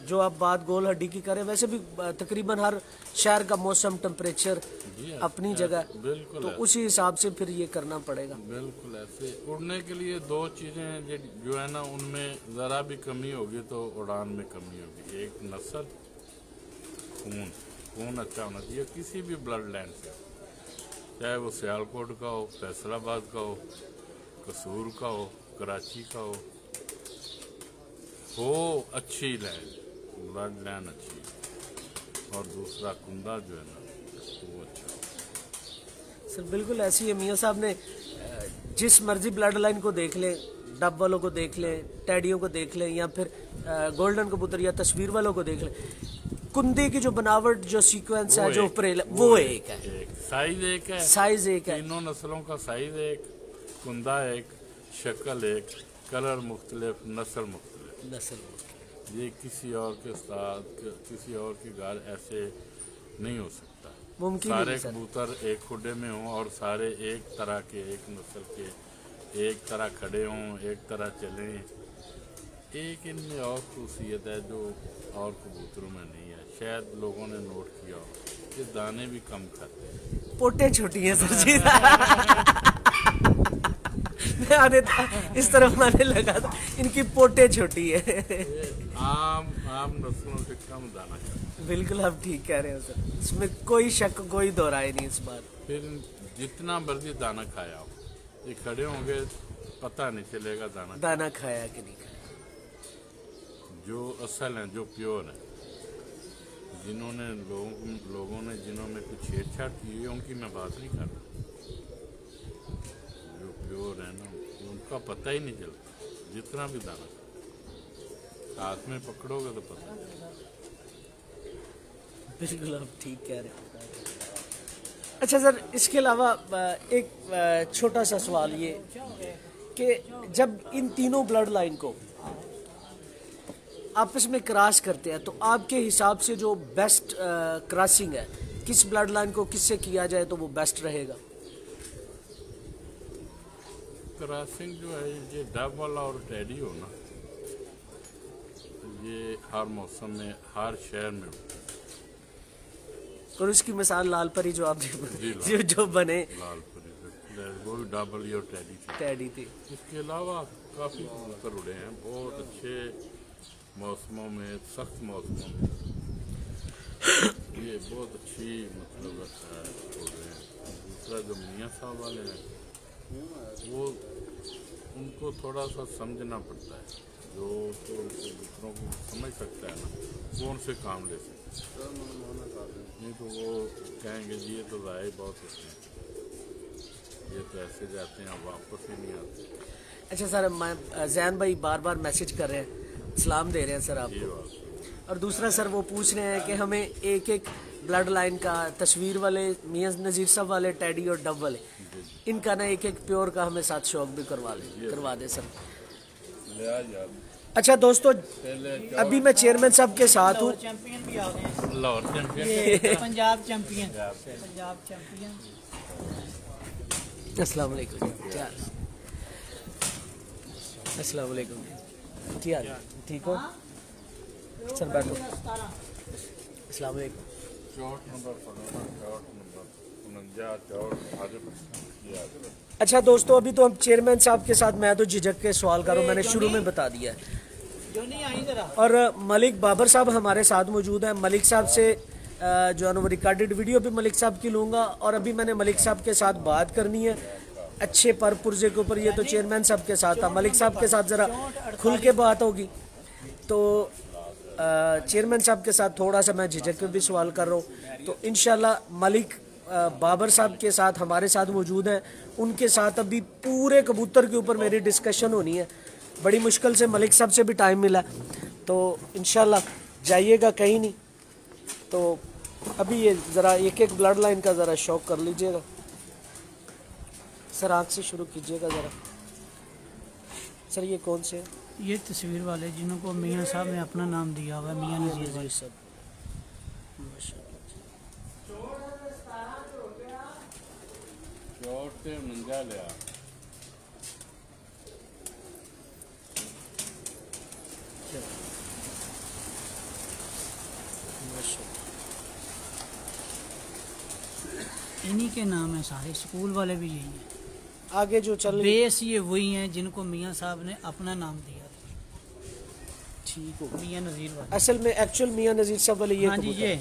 जो आप बात गोल हड्डी की करें, वैसे भी तकरीबन हर शहर का मौसम, टेम्परेचर अपनी जगह, तो उसी हिसाब से फिर ये करना पड़ेगा। बिल्कुल ऐसे। उड़ने के लिए 2 चीज़ें जो है ना, उनमें ज़रा भी कमी होगी तो उड़ान में कमी होगी। एक नस्ल, खून अच्छा होना चाहिए किसी भी ब्लड लाइन से, चाहे वो सियालकोट का हो, फैसलाबाद का हो, कसूर का हो, कराची का हो अच्छी लाइन, ब्लड लाइन अच्छी। और दूसरा कुंदा जो है ना, वो अच्छा हो। सर बिल्कुल ऐसी है। मियाँ साहब ने जिस मर्जी ब्लड लाइन को देख लें, डब वालों को देख लें, टैडियों को देख लें, या फिर गोल्डन कबूतर या तस्वीर वालों को देख लें, कुंदे की जो बनावट, जो सीक्वेंस है, जो ऊपर वो एक है, साइज एक है, साइज एक है, तीनों नस्लों का साइज एक, कुंदा एक, शक्ल एक, कलर मुख्तलिफ, नस्ल मुख्तलिफ। ये किसी और के साथ, किसी और के घर ऐसे नहीं हो सकता। मुमकिन सारे कबूतर एक खुडे में हों और सारे एक तरह के, एक नस्ल के, एक तरह खड़े हों, एक तरह चलें। एक इनमें और खूसियत है जो और कबूतरों में नहीं है, शायद लोगों ने नोट किया हो, ये दाने भी कम खाते हैं। पोटे छोटी हैं सर जी। मैं आने इस तरफ आने लगा था, इनकी पोटे छोटी है। आम नस्लों से कम दाना खाते हैं। बिल्कुल आप ठीक कह रहे हो सर, इसमें कोई शक, कोई दोहराए नहीं इस बात। फिर जितना मर्जी दाना खाया हो, ये खड़े होंगे पता नहीं चलेगा दाना खाया कि नहीं खाया। जो असल हैं, जो प्योर हैं, जिन्होंने लोगों ने जिन्होंने कुछ छेड़छाड़ की है उनकी मैं बात नहीं कर रहा। जो प्योर है ना उनका पता ही नहीं चलता, जितना भी दाना हाथ में पकड़ोगे तो पता चलेगा। बिल्कुल आप ठीक कह रहे हैं। अच्छा सर, इसके अलावा एक छोटा सा सवाल ये कि जब इन तीनों ब्लड लाइन को आपस में क्रॉस करते हैं तो आपके हिसाब से जो बेस्ट क्रॉसिंग है, किस ब्लड लाइन को किससे किया जाए तो वो बेस्ट रहेगा? क्रॉसिंग जो है ये डब वाला और टेडी हो ना, ये हर मौसम में हर शहर में होता है। और उसकी मिसाल लालपरी जो आप जी, जो बने लालपरी वो भी डबल और टेडी थी। इसके अलावा काफ़ी कबूतर उड़े हैं बहुत अच्छे मौसमों में, सख्त मौसमों में ये बहुत अच्छी मतलब उड़ रहे हैं। दूसरा जो मियाँ साहब वाले हैं वो उनको थोड़ा सा समझना पड़ता है, जो तो दूसरों को समझ सकता है ना वो उनसे काम ले सकता है, नहीं तो वो कहेंगे जी ये तो ज़ाय बहुत होते हैं, ये तो ऐसे जाते हैं वापस ही नहीं आते। अच्छा सर, मैं जैन भाई बार बार मैसेज कर रहे हैं, सलाम दे रहे हैं सर आपको। और दूसरा सर वो पूछ रहे हैं कि हमें एक एक ब्लड लाइन का तस्वीर वाले मियां नज़ीर साहब वाले टेडी और डब वाले इनका ना एक एक प्योर का हमें साथ शौक भी करवा दे सर। अच्छा दोस्तों, अभी मैं चेयरमैन साहब के साथ हूँ। चैंपियन भी आ गए हैं, लाहौर चैंपियन, पंजाब चैंपियन। अस्सलाम वालेकुम। क्या अस्सलाम वालेकुम, क्या हाल है? ठीक हो सर? बैठो। अस्सलाम वालेकुम। अच्छा दोस्तों, अभी तो हम चेयरमैन साहब के साथ मैं तो झिझक के सवाल कर रहा हूँ, मैंने शुरू में बता दिया है। और मलिक बाबर साहब हमारे साथ मौजूद हैं। मलिक साहब से जो है ना वो रिकॉर्डेड वीडियो भी मलिक साहब की लूँगा, और अभी मैंने मलिक साहब के साथ बात करनी है अच्छे पर पुर्जे के ऊपर। ये तो चेयरमैन साहब के साथ था, मलिक साहब के साथ ज़रा खुल के बात होगी। तो चेयरमैन साहब के साथ थोड़ा सा मैं झिझक के भी सवाल कर रहा हूँ। तो इंशाल्लाह मलिक बाबर साहब के साथ हमारे साथ मौजूद हैं, उनके साथ अभी पूरे कबूतर के ऊपर मेरी डिस्कशन होनी है। बड़ी मुश्किल से मलिक साहब से भी टाइम मिला, तो इंशाल्लाह जाइएगा कहीं नहीं। तो अभी ये ज़रा एक एक ब्लड लाइन का ज़रा शौक कर लीजिएगा सर, आँख से शुरू कीजिएगा ज़रा। सर ये कौन से हैं? ये तस्वीर वाले जिनको मियाँ साहब ने अपना नाम दिया हुआ है, मियाँ नज़ीर भाई सब। इन्हीं के नाम है सारे, स्कूल वाले भी यही हैं। आगे जो चल बेस ये वही हैं जिनको मियाँ साहब ने अपना नाम दिया। ठीक हो, मियाँ नज़ीर वाले असल में एक्चुअल मियाँ नज़ीर साहब वाले ये। हाँ जी, ये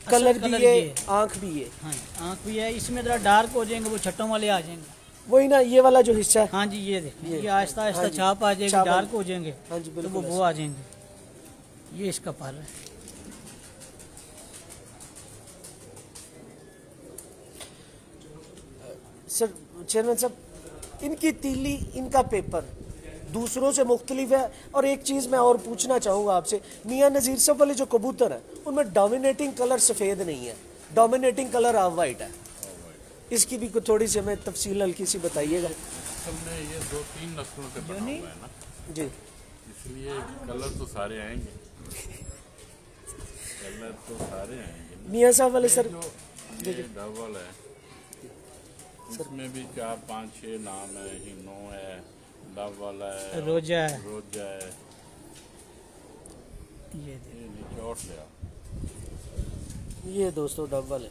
कलर भी है, आँख भी है। हाँ, आँख भी है। इसमें ज़रा डार्क हो जाएंगे, वो छट्टों वाले आ जाएंगे। वही ना, ये वाला जो हिस्सा है। हाँ जी, ये देखिए, ये आहिस्ता आहिस्ता छाप आ जाएगी, डार्क हो जाएंगे। हाँ जी तो वो आ जाएंगे। ये इसका पर है। सर चेयरमैन साहब, इनकी तीली, इनका पेपर दूसरों से मुख्तलिफ है। और एक चीज़ मैं और पूछना चाहूँगा आपसे, मियाँ नज़ीर साहब वाले जो कबूतर हैं उनमें डोमिनेटिंग कलर सफ़ेद नहीं है, डोमिनेटिंग कलर ऑफ वाइट है। इसकी भी थोड़ी सी हमें तफसील हल्की सी बताइएगा। हमने ये 2-3 नस्लों से बना हुआ है ना जी, इसलिए कलर तो सारे आएंगे, कलर तो सारे आएंगे। मियाँ साहब वाले सर जो डबल है इसमें भी 4-5-6 नाम है, हिनो है, डब वाला है, रोजा है, ये निचोट लिया। ये दोस्तों डब वाले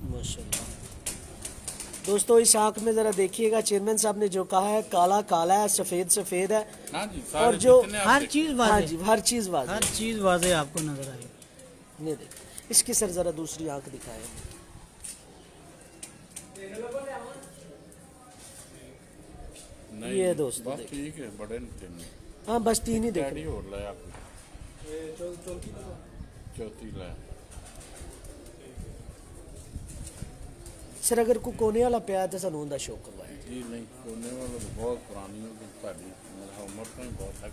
माशाल्लाह। दोस्तों इस आँख में ज़रा देखिएगा, चेयरमैन साहब ने जो कहा है काला काला है, सफ़ेद सफ़ेद है। हाँ जी, और जो हर चीज़ वाज़ेह, हाँ जी हर चीज़ वाज़ेह, हर चीज़ वाज़ेह आपको नजर आएगी। ये देखिए, इसकी सर ज़रा दूसरी आँख दिखाएं। नहीं, ये दोस्तों बस ठीक है, बड़े नहीं। हाँ बस 3 ही देख। चौथी लै सर अगर कोई कोने वाला पिया तो सानू उनका शो करवाए जी नहीं कोने वाला तो बहुत पुरानी हो गई साड़ी मेरा उम्र तो ही बहुत है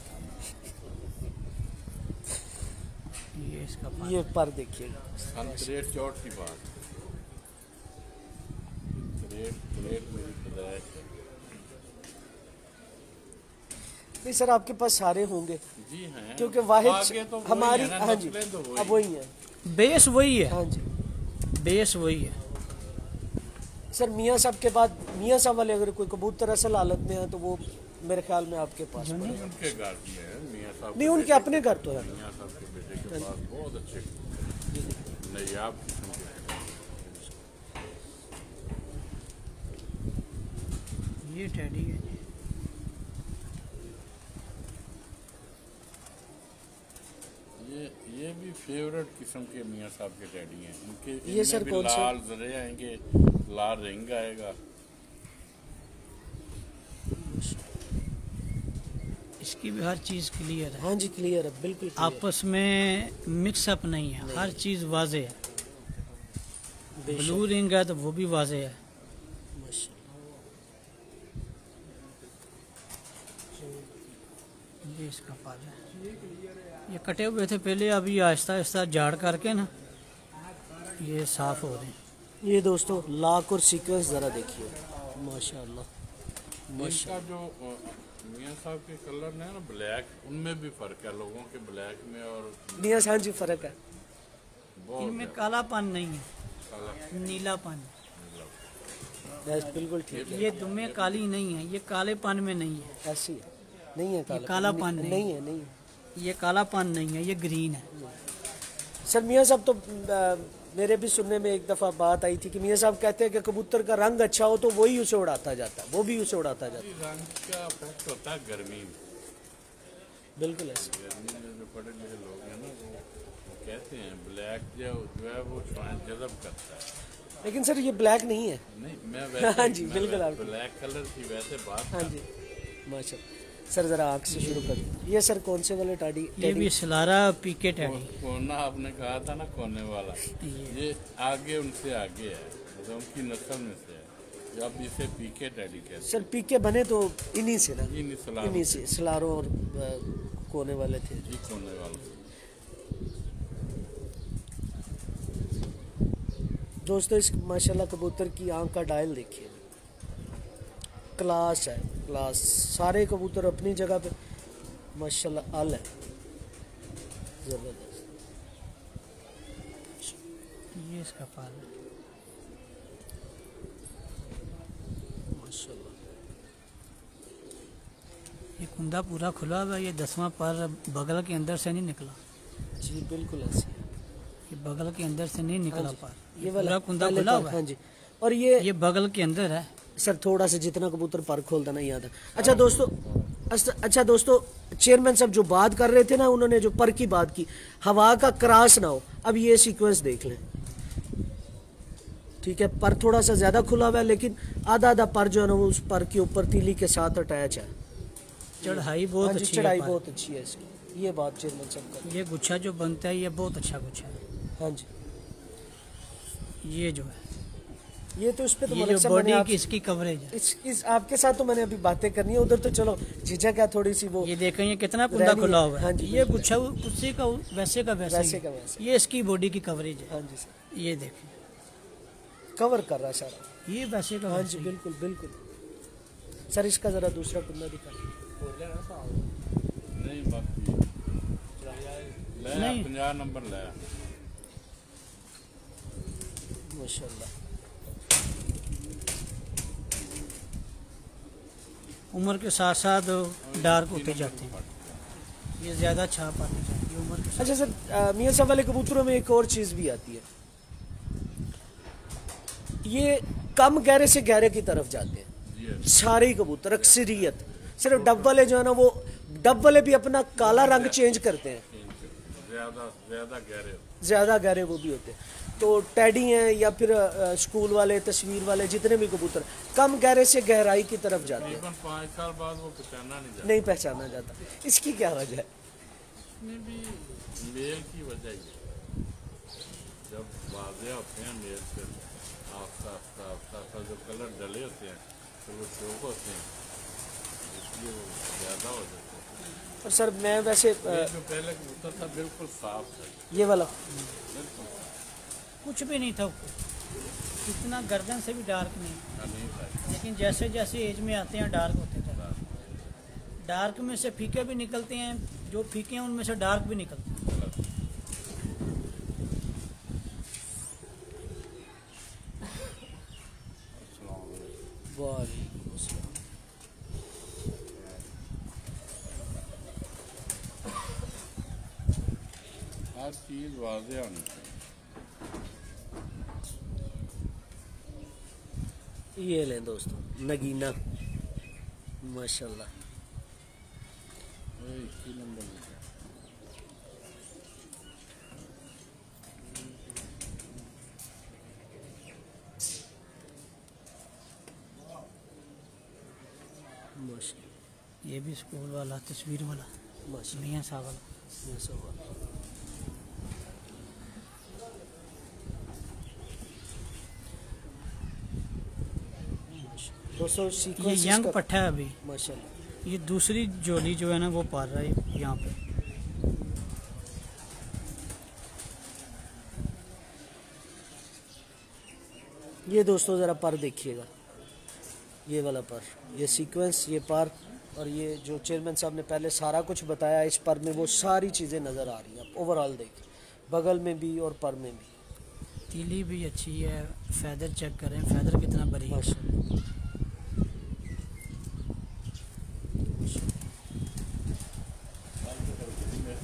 ये इसका ये पर देखिएगा रेट चौट की बात रेट मेरी पैदाइश है नहीं सर आपके पास सारे होंगे जी हैं क्योंकि वाहिद आगे तो वही हमारी है ना, हाँ जी नस्लें तो वही। अब वही है बेस वही है, हाँ जी बेस वही है। सर मियाँ साहब के बाद मियाँ साहब वाले अगर कोई कबूतर असल हालत में है तो वो मेरे ख्याल में आपके पास पड़े। उनके घर भी है मियाँ साहब नहीं के उनके बेटे- अपने घर तो है मियाँ साहब के बेटे के पास बहुत अच्छे नयाब किस्म के हैं। ये टेडी है। ये भी फेवरेट किस्म के मियाँ साहब के डैडी हैं इनके ये इनमें सर भी कौन सा? लाल जरे आएंगे लाल रिंग आएगा इसकी भी हर चीज़ क्लियर है, हाँ जी क्लियर है बिल्कुल clear। आपस में मिक्सअप नहीं है, हर चीज़ वाजे है। बेशक, ब्लू रिंग है तो वो भी वाजे है। माशाल्लाह। ये इसका पाल है। ये कटे हुए थे पहले, अभी आहिस्ता आहिस्ता झाड़ करके ना ये साफ हो रहे हैं। ये दोस्तों लाक और सीक्वेंस जरा देखिए माशाल्लाह इनका जो मियाँ साहब के कलर है ना ब्लैक उनमें भी फर्क है लोगों के ब्लैक में और मियाँ हाँ जी फर्क है बहुत इनमें कालापन नहीं है, काला नीलापन। बस बिल्कुल ठीक है ये दुम्मे काली नहीं है, ये कालेपन में नहीं है। ऐसी है नहीं है कालापन नहीं। नहीं है नहीं है ये कालापन नहीं है, ये ग्रीन है। सर मियाँ साहब तो मेरे भी सुनने में एक दफ़ा बात आई थी कि मियाँ साहब कहते हैं कि कबूतर का रंग अच्छा हो तो वही उसे उड़ाता जाता है, वो भी उसे उड़ाता जाता है। रंग का इफेक्ट होता है गर्मी में बिल्कुल ऐसे गर्मी में जो पढ़े लिखे लोग हैं ना वो कहते हैं ब्लैक जो है वो श्वान जज़ब करता है लेकिन सर ये ब्लैक नहीं है नहीं मैं वैसे हाँ जी, बिल्कुल आपकी। ब्लैक कलर की वैसे बात हाँ जी माशा सर जरा आँख से शुरू कर ये सर कौन से वाले टाडी ये भी सलारा पीके टैडी। कोना आपने कहा था ना कोने वाला ये आगे उनसे आगे है मतलब उनकी नस्ल में से है जब इसे पीके डैडी कहते सर पीके बने तो इन्हीं से ना हैं इन इस्लाम इन्हीं से सलारो और कोने वाले थे जी कोने वाला दोस्तों इस माशाल्लाह कबूतर की आँख का डायल देखिए क्लास है क्लास सारे कबूतर अपनी जगह पे माशाल्लाह आल है जबरदस्त ये इसका पाल है। माशाल्लाह ये कुंदा पूरा खुला हुआ है, ये 10वां पर बगल के अंदर से नहीं निकला। जी बिल्कुल ऐसे है। ये बगल के अंदर से नहीं निकला हाँ जी, पर, ये पूरा वाला कुंदा पहले खुला पर, हुआ है। हाँ जी और ये बगल के अंदर है। सर थोड़ा सा जितना कबूतर पर खोलता नहीं आता। अच्छा दोस्तों चेयरमैन साहब जो बात कर रहे थे ना उन्होंने जो पर की बात की हवा का क्रॉस ना हो, अब ये सीक्वेंस देख लें ठीक है पर थोड़ा सा ज्यादा खुला हुआ है लेकिन आधा आधा पर जो है ना वो उस पर के ऊपर तीली के साथ अटैच है। चढ़ाई बहुत हाँ जी अच्छी चढ़ाई है। बहुत अच्छी है इसकी ये बात चेयरमैन साहब का ये गुच्छा जो बनता है ये बहुत अच्छा गुच्छा है। हाँ जी ये जो है ये तो इस पे तो ये मलिक जो साहब मैंने बॉडी आप- की इसकी कवरेज है। इस आपके साथ तो मैंने अभी बातें करनी है उधर तो चलो झिझक है थोड़ी सी वो ये देखें ये कितना कुंदा रहनी है। खुला हुआ है। हाँ जी, ये बिल्कुल। गुच्छा उसी का वैसे का वैसे वैसे ही का है। वैसे। ये इसकी बॉडी की कवरेज है। हाँ जी सर ये देखें कवर कर रहा है सारा। ये वैसे का हाँ वैसे जी ही। बिल्कुल बिल्कुल सर इसका जरा दूसरा कुंदा दिखा नहीं बाकी ले नहीं। 50 नंबर ले माशाल्लाह उम्र के साथ साथ डार्क होते जाते हैं, ये ज्यादा छाप आती जाती है उम्र के साथ। अच्छा सर मियाँ साहब वाले कबूतरों में एक और चीज़ भी आती है ये कम गहरे से गहरे की तरफ जाते हैं सारे ही कबूतर अक्सरियत सिर्फ डब वाले जो है ना वो डब वाले भी अपना काला रंग चेंज करते हैं ज्यादा ज्यादा गहरे ज़्यादा गहरे वो भी होते हैं तो टैडी हैं या फिर स्कूल वाले तस्वीर वाले जितने भी कबूतर कम गहरे से गहराई की तरफ जाते हैं तकरीबन 5 साल बाद वो पहचाना नहीं जाता नहीं पहचाना जाता इसकी क्या वजह है इसमें भी मेल की वजह ही है। जब वाज़े होते हैं मेल से आस्ता जो कलर डले होते हैं तो वो शौक होते हैं, इसलिए वो ज़्यादा हो जाते हैं। और सर मैं वैसे जो पहले कबूतर था बिल्कुल साफ था, ये वाला बिल्कुल कुछ भी नहीं था ऊपर, इतना गर्दन से भी डार्क नहीं, नहीं था। लेकिन जैसे जैसे एज में आते हैं डार्क होते जाते हैं। डार्क में से फीके भी निकलते हैं, जो फीके हैं उनमें से डार्क भी निकलते हैं। वालेकुम अस्सलाम। हर चीज़ वाज़े होनी चाहिए। ये लें दोस्तों नगीना, माशाल्लाह। ये 21 नंबर लिखा है। माशाल्लाह ये भी स्कूल वाला, तस्वीर वाला, माशाल्लाह। मियाँ साहब वाला। ये सब वाला। दोस्तों ये सीक्वेंस यंग इसका पट्टा है अभी। माशाल्लाह। ये दूसरी जोली जो है ना वो पार रहा है यहाँ पे। ये दोस्तों ज़रा पर देखिएगा, ये वाला पर, ये सीक्वेंस, ये पर, और ये जो चेयरमैन साहब ने पहले सारा कुछ बताया इस पर में वो सारी चीज़ें नज़र आ रही हैं। आप ओवरऑल देखिए, बगल में भी और पर में भी। तीली भी अच्छी है, फैदर चेक करें, फैदर कितना बड़ी है। माशाल्लाह।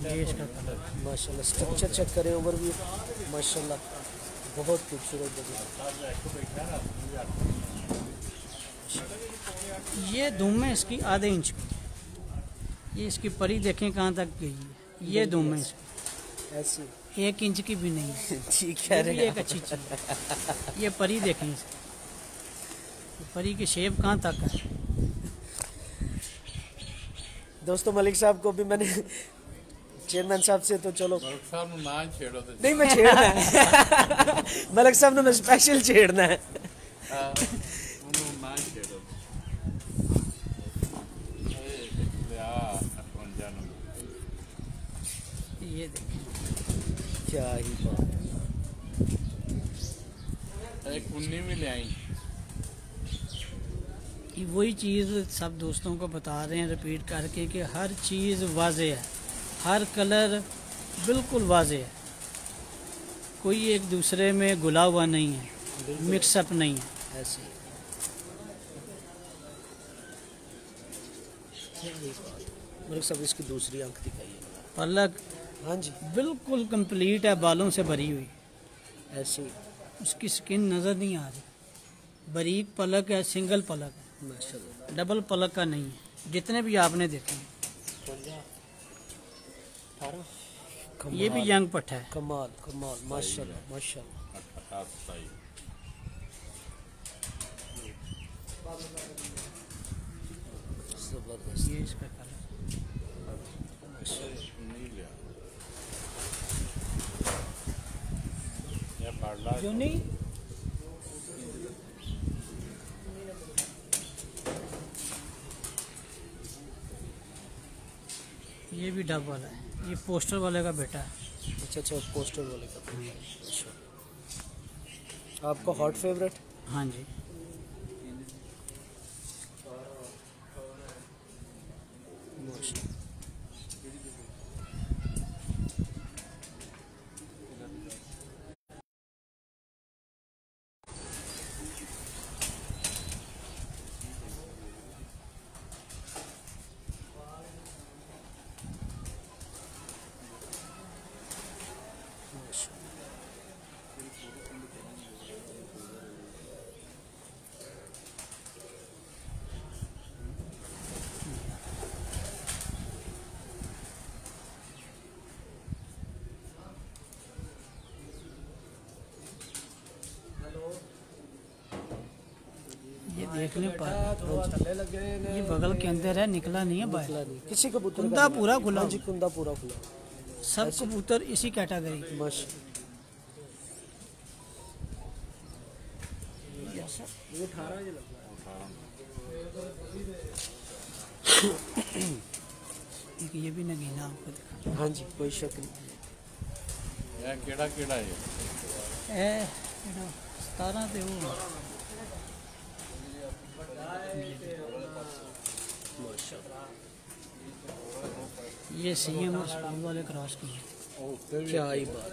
ये इसका कलर। माशाल्लाह स्ट्रक्चर चेक करें, ओवरव्यू, माशाल्लाह बहुत खूबसूरत जगह। ये दुम है इसकी आधे इंच की। ये इसकी परी देखें कहाँ तक गई है। ये दुम है इसकी, ऐसी 1 इंच की भी नहीं है। ठीक ये कह भी रहे हैं एक अच्छी चीज़ है। ये परी देखें इसकी, परी की शेप कहाँ तक है। दोस्तों मलिक साहब को भी मैंने चेयरमैन साहब से तो चलो मलिक साहब ने ना छेड़ो तो नहीं, मैं छेड़ना है मलिक साहब ने मैं स्पेशल छेड़ना है। उन्होंने ना छेड़ो। ये देखें, क्या ही बात है। एक कुन्नी भी ले आई। ये वही चीज़ सब दोस्तों को बता रहे हैं रिपीट करके कि हर चीज़ वाज़े है, हर कलर बिल्कुल वाज़े है, कोई एक दूसरे में घुला हुआ नहीं है, मिक्सअप नहीं है। ऐसी मलिक साहब इसकी दूसरी आंख दिखाइए। पलक हाँ जी, बिल्कुल कंप्लीट है, बालों से भरी हुई, ऐसी उसकी स्किन नज़र नहीं आ रही। बारीक पलक है, सिंगल पलक है, माशाल्लाह। डबल पलक का नहीं है, जितने भी आपने देखे हैं। ये भी यंग पट्टा है। कमाल कमाल, माशाल्लाह माशाल्लाह। जबरदस्त। ये इसका कलर जो नहीं, ये भी डब वाला है, ये पोस्टर वाले का बेटा है। अच्छा अच्छा, पोस्टर वाले का। अच्छा, आपका हॉट फेवरेट? हाँ जी, माशाल्लाह। ये देख लें पर ये बगल के अंदर है, निकला नहीं है बाहर। निकला नहीं किसी कबूतर कुंदा का। पूरा खुला हाँ जी, कुंदा पूरा खुला। सब कबूतर इसी कैटेगरी के। माशाल्लाह। एक ये भी नगीना आपको दिखा। हाँ जी, कोई शक नहीं। ਇਹ ਕਿਹੜਾ ਕਿਹੜਾ ਹੈ? ए 17 ਤੇ वो ये सीएम और स्कूल वाले क्रॉस किए। क्या ही बात।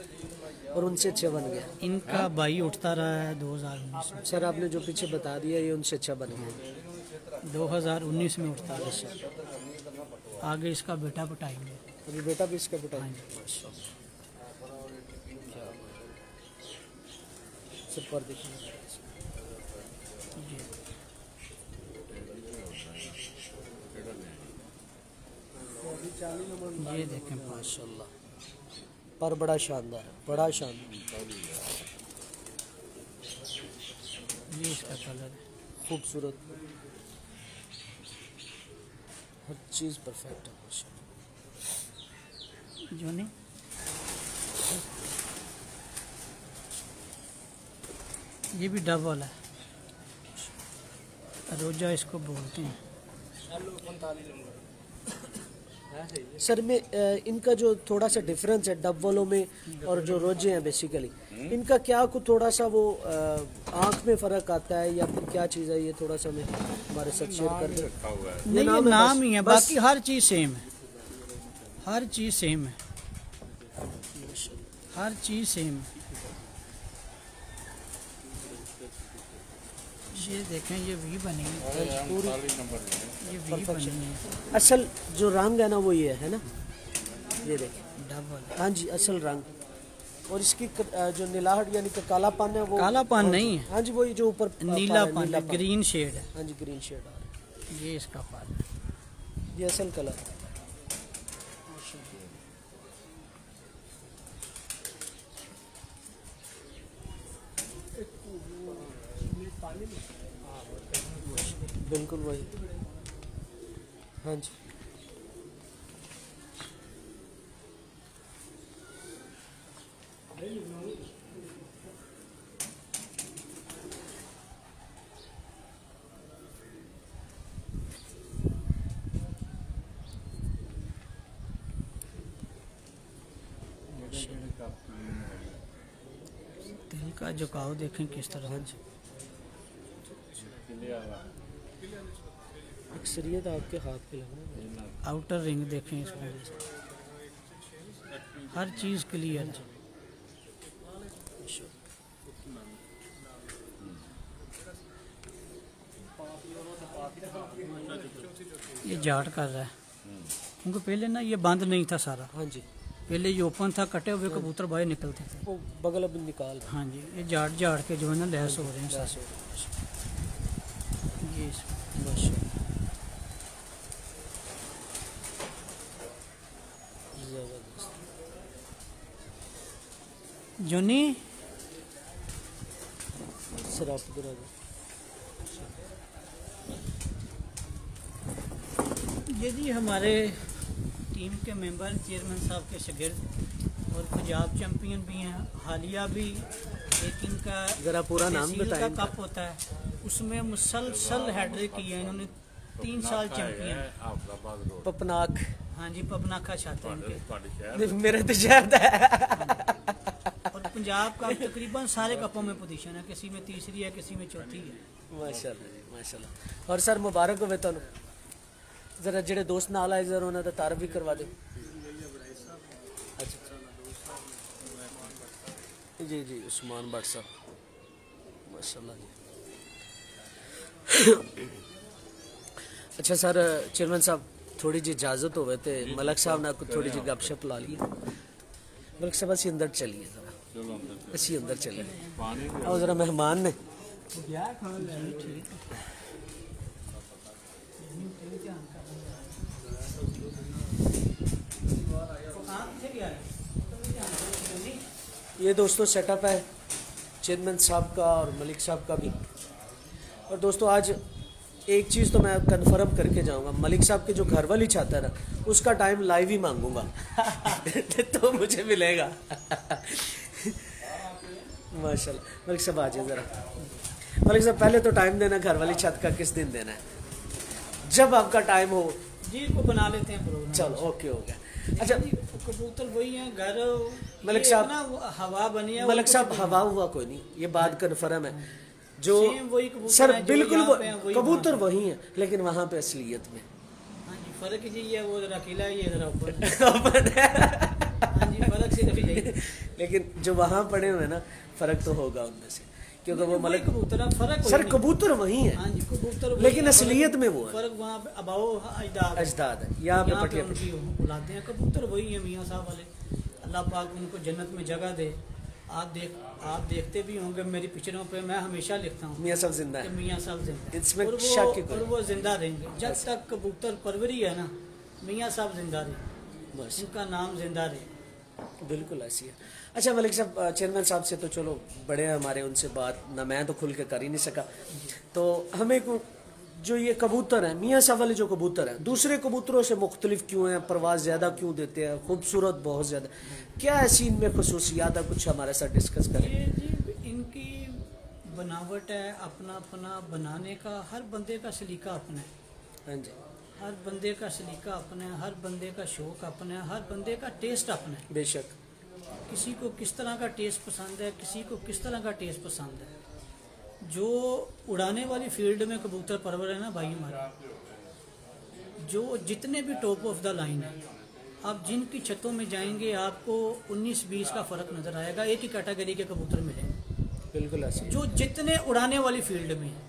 और उनसे अच्छा बन गया। इनका भाई उठता रहा है 2019 में। सर आपने जो पीछे बता दिया ये उनसे अच्छा बन गया। 2019 में उठता रहा। आगे इसका बेटा पटाएंगे। अभी बेटा भी इसका बेटा। हाँ सर पर देखिए जी। ये देखें माशाल्लाह, पर बड़ा शानदार, बड़ा शानदार। ये इसका कलर है, खूबसूरत, हर चीज़ परफेक्ट है माशाल्लाह। जो नहीं ये भी डब वाला है, रोजा इसको बोलते हैं। सर में इनका जो थोड़ा सा डिफरेंस है डब वालों में और जो रोजे हैं बेसिकली, इनका क्या कुछ थोड़ा सा वो आंख में फ़र्क आता है या फिर क्या चीज़ है, ये थोड़ा सा मैं हमारे साथ शेयर कर दें। नहीं, ये नाम ही है, बाकी हर चीज़ सेम है, हर चीज़ सेम है, हर चीज़ सेम है। ये देखें, ये वी बनी है, पूरी ये वी बनी है। असल जो रंग है ना वो ये है ना, ये देखें डबल। हाँ जी, असल रंग। और इसकी जो नीलाहट यानी कि कालापन है वो, कालापन नहीं है, हाँ जी, वही जो ऊपर नीलापन है, ग्रीन शेड है। हाँ जी, ग्रीन शेड आ रहा है। ये इसका फल है, ये असल कलर है। बिल्कुल वही, हाँ जी। दिल का झुकाव देखें किस तरह। हाँ जी, अक्सरियत आपके हाथ पे लगना। आउटर रिंग देखें इसमें, हर चीज़ क्लियर है। ये जाट कर रहा है क्योंकि पहले ना ये बंद नहीं था सारा। हाँ जी, पहले ये ओपन था, कटे हुए कबूतर बाहर निकलते थे। वो बगल अब निकाल। हाँ जी, ये जाट जाट के जो है ना लैस हो रहे हैं लैस हो सारे। ये माशाल्लाह, जबरदस्त। जोनी सर आप इधर आ जाओ। ये जी हमारे टीम के मेंबर चेयरमैन साहब के शागिर्द और पंजाब चैंपियन भी हैं, हालिया भी। एक इनका जरा पूरा नाम तहसील बताएं का इनका। कप होता है, उसमें मुसलसल हैट्रिक की है इन्होंने, 3 साल चैंपियन। पपनाक। हाँ जी, पपनाखा छाते हैं इनके। मेरे तो शहर है। और पंजाब का तकरीबन सारे कपों में पोजीशन है, किसी में तीसरी है, किसी में चौथी है। माशाल्लाह जी, माशाल्लाह। और सर मुबारक हो तुहानू। जरा जेडे दोस्त नाल आए जरा उन्होंने तारफ भी करवा दो। अच्छा जी जी, उस्मान भट्ट साहब, माशाल्लाह जी। अच्छा सर, चेयरमैन साहब थोड़ी जी इजाजत होवे ते मलक साहब ना थोड़ी जी गपशप ला लिए। मलक साहब असी अंदर चलिए जरा, असी अंदर चलिए, आओ जरा, मेहमान ने। ये दोस्तों सेटअप है चेयरमैन साहब का और मलिक साहब का भी। और दोस्तों आज एक चीज़ तो मैं कंफर्म करके जाऊंगा, मलिक साहब के जो घर वाली चाहता है ना, उसका टाइम लाइव ही मांगूंगा तो मुझे मिलेगा माशाल्लाह। मलिक साहब आ जाए ज़रा। मलिक साहब पहले तो टाइम देना, घर वाली छत का किस दिन देना है? जब आपका टाइम हो जी, को बना लेते हैं प्रोग्राम। चलो ओके हो गया। अच्छा कबूतर वही है घर मलिक साहब ना, हवा बनी है मलिक साहब, हवा हुआ कोई नहीं, ये बात कन्फर्म है। जो वही कबूतर सर है, जो बिल्कुल यहाँ पे हैं, वही कबूतर वहाँ पे। वही है, लेकिन वहाँ पे असलियत में हाँ जी, फर्क जी ये वो जरा अकेला है, ये जरा ऊपर हाँ जी, फर्क सिर्फ यही है। लेकिन जो वहाँ पड़े हुए ना, फर्क तो होगा उनमें से, क्योंकि वो वही मलिक कबूतर है, फर्क सर कबूतर वही है। हाँ जी, कबूतर वही लेकिन है, असलियत में वो है, फर्क वहाँ पे अबाओ अजदाद अजदाद है। यहाँ पे पटिया उनकी बुलाते हैं, कबूतर वही है मियाँ साहब वाले। अल्लाह पाक उनको जन्नत में जगह दे। आप देखते भी होंगे मेरी पिक्चरों पे मैं हमेशा लिखता हूँ मियाँ साहब जिंदा है, मियाँ साहब जिंदा इसमें और शक की कोई और वो जिंदा रहेंगे जब तक कबूतर परवरी है ना, मियाँ साहब जिंदा रहे, बस उनका नाम जिंदा रहे। बिल्कुल ऐसी है। अच्छा मलिक साहब, चेयरमैन साहब से तो चलो बड़े हैं हमारे, उनसे बात ना मैं तो खुल के कर ही नहीं सका, तो हमें जो ये कबूतर हैं, मियाँ साहब वाले जो कबूतर हैं, दूसरे कबूतरों से मुख्तलिफ क्यों हैं, परवाज़ ज़्यादा क्यों देते हैं, खूबसूरत बहुत ज़्यादा, क्या ऐसी इनमें खसूसियात है, कुछ हमारे साथ डिस्कस करें। ये जी इनकी बनावट है, अपना अपना बनाने का, हर बंदे का सलीका अपना है। हाँ जी, हर बंदे का सलीका अपना है, हर बंदे का शौक अपना है, हर बंदे का टेस्ट अपना है। बेशक किसी को किस तरह का टेस्ट पसंद है, किसी को किस तरह का टेस्ट पसंद है। जो उड़ाने वाली फील्ड में कबूतर परवर है ना भाई हमारा, जो जितने भी टॉप ऑफ द लाइन है, आप जिनकी छतों में जाएंगे आपको 19-20 का फ़र्क नज़र आएगा, एक ही कैटेगरी के कबूतर मिलेंगे। बिल्कुल ऐसी जो जितने उड़ाने वाली फील्ड में है,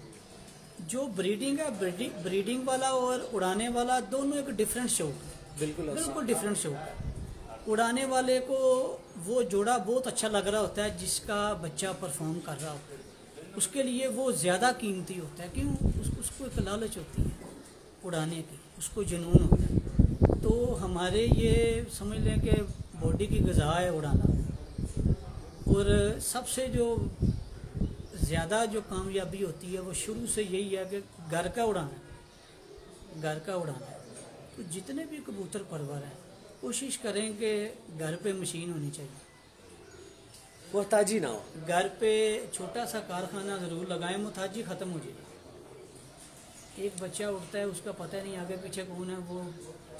जो ब्रीडिंग है, ब्रीडिंग वाला और उड़ाने वाला दोनों एक डिफरेंट शौक है, बिल्कुल डिफरेंट शौक है। उड़ाने वाले को वो जोड़ा बहुत अच्छा लग रहा होता है जिसका बच्चा परफॉर्म कर रहा होता है, उसके लिए वो ज़्यादा कीमती होता है। क्यों? उसको एक लालच होती है उड़ाने की, उसको जुनून होता है। तो हमारे ये समझ लें कि बॉडी की ग़िज़ा है उड़ाना, और सबसे जो ज़्यादा जो कामयाबी होती है वो शुरू से यही है कि घर का उड़ाना, घर का उड़ाना। तो जितने भी कबूतर परवर हैं कोशिश करें कि घर पे मशीन होनी चाहिए, मोहताजी ना हो, घर पे छोटा सा कारखाना ज़रूर लगाएं, मोहताजी ख़त्म हो जाए। एक बच्चा उठता है उसका पता नहीं आगे पीछे कौन है, वो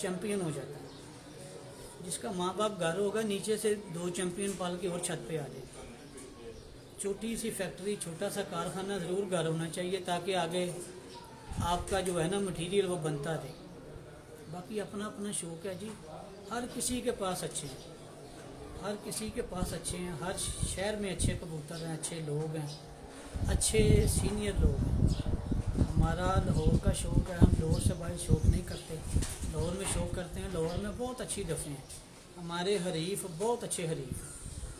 चैम्पियन हो जाता है। जिसका माँ बाप घर होगा, नीचे से 2 चैम्पियन पाल के और छत पे आ जाए। छोटी सी फैक्ट्री, छोटा सा कारखाना ज़रूर घर होना चाहिए, ताकि आगे आपका जो है ना मटीरियल वो बनता रहे। बाकी अपना अपना शौक है जी, हर किसी के पास अच्छे हैं, हर किसी के पास अच्छे हैं, हर शहर में अच्छे कबूतर हैं, अच्छे लोग हैं, अच्छे सीनियर लोग हैं। हमारा लाहौर का शौक है, हम लाहौर से बाहर शौक नहीं करते, लाहौर में शौक करते हैं। लाहौर में बहुत अच्छी दफ़े हैं, हमारे हरीफ बहुत अच्छे हरीफ,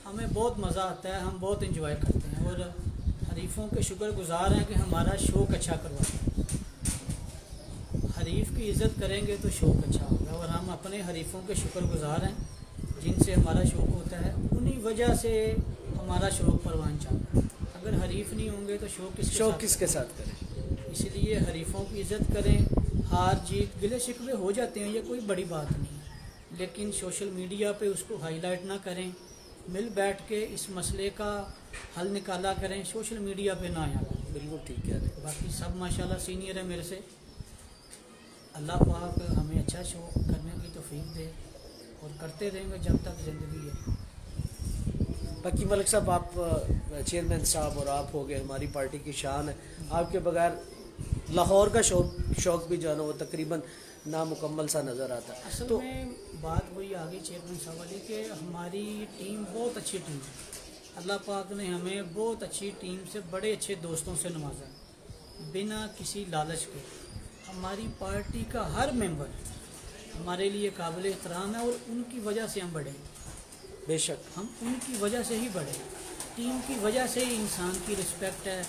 हमें बहुत मज़ा आता है, हम बहुत इंजॉय करते हैं, और हरीफों के शुक्रगुजार हैं कि हमारा शौक अच्छा करवाते हैं। हरीफ की इज़्ज़त करेंगे तो शौक अच्छा होगा, और हम अपने हरीफों के शुक्रगुजार हैं जिनसे हमारा शौक होता है, उन्हीं वजह से हमारा शौक परवान चलता है। अगर हरीफ नहीं होंगे तो शौक किसके साथ करें। इसलिए हरीफों की इज़्ज़त करें। हार जीत गिले शिकवे हो जाते हैं, ये कोई बड़ी बात नहीं है, लेकिन सोशल मीडिया पे उसको हाईलाइट ना करें, मिल बैठ के इस मसले का हल निकाला करें, सोशल मीडिया पे ना आया। बिल्कुल ठीक है। बाकी सब माशाल्लाह सीनियर है मेरे से, अल्लाह पाक हमें अच्छा शो करने की तौफीक दे और करते रहेंगे जब तक ज़िंदगी है। बाकी मलिक साहब, आप चेयरमैन साहब और आप हो गए, हमारी पार्टी की शान है, आपके बगैर लाहौर का शौक भी जो है ना वो तकरीबन नामुकम्मल सा नज़र आता है। असल तो में बात वही आ गई चेयरमैन साहब वाली कि हमारी टीम बहुत अच्छी टीम है, अल्लाह पाक ने हमें बहुत अच्छी टीम से, बड़े अच्छे दोस्तों से नवाजा, बिना किसी लालच के। हमारी पार्टी का हर मेंबर हमारे लिए काबिल एहतराम है, और उनकी वजह से हम बढ़े। बेशक हम उनकी वजह से ही बढ़े, टीम की वजह से ही इंसान की रिस्पेक्ट है,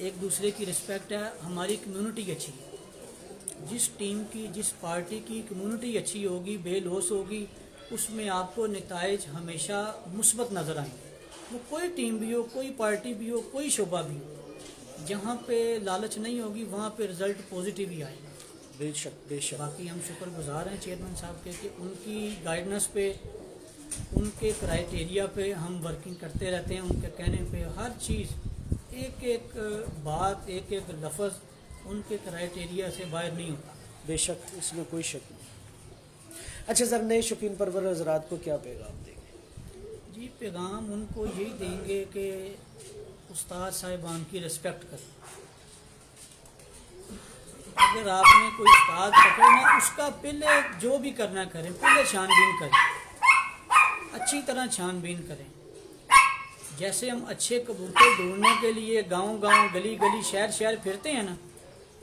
एक दूसरे की रिस्पेक्ट है, हमारी कम्युनिटी अच्छी है। जिस टीम की, जिस पार्टी की कम्युनिटी अच्छी होगी, बेलौस होगी, उसमें आपको नताइज हमेशा मुस्बत नज़र आएंगे। वो कोई टीम भी हो, कोई पार्टी भी हो, कोई शोबा भी हो, जहाँ पे लालच नहीं होगी वहाँ पे रिज़ल्ट पॉजिटिव ही आएगा। बेशक बेशक। बाकी हम शुक्रगुजार हैं चेयरमैन साहब के कि उनकी गाइडेंस पे, उनके क्राइटेरिया पे हम वर्किंग करते रहते हैं। उनके कहने पे हर चीज़, एक एक बात, एक एक लफ्ज़ उनके क्राइटेरिया से बाहर नहीं होता। बेशक, इसमें कोई शक नहीं। अच्छा सर, नए शौकीन परवर हजरात को क्या पैगाम देंगे? जी, पैगाम उनको यही देंगे कि उस्ताद साहिबान की रिस्पेक्ट करें। अगर आपने कोई उस्ताद पकड़ना, उसका पहले जो भी करना करें, पहले छानबीन करें, अच्छी तरह छानबीन करें। जैसे हम अच्छे कबूतर ढूंढने के लिए गांव-गांव, गली-गली, शहर-शहर फिरते हैं ना,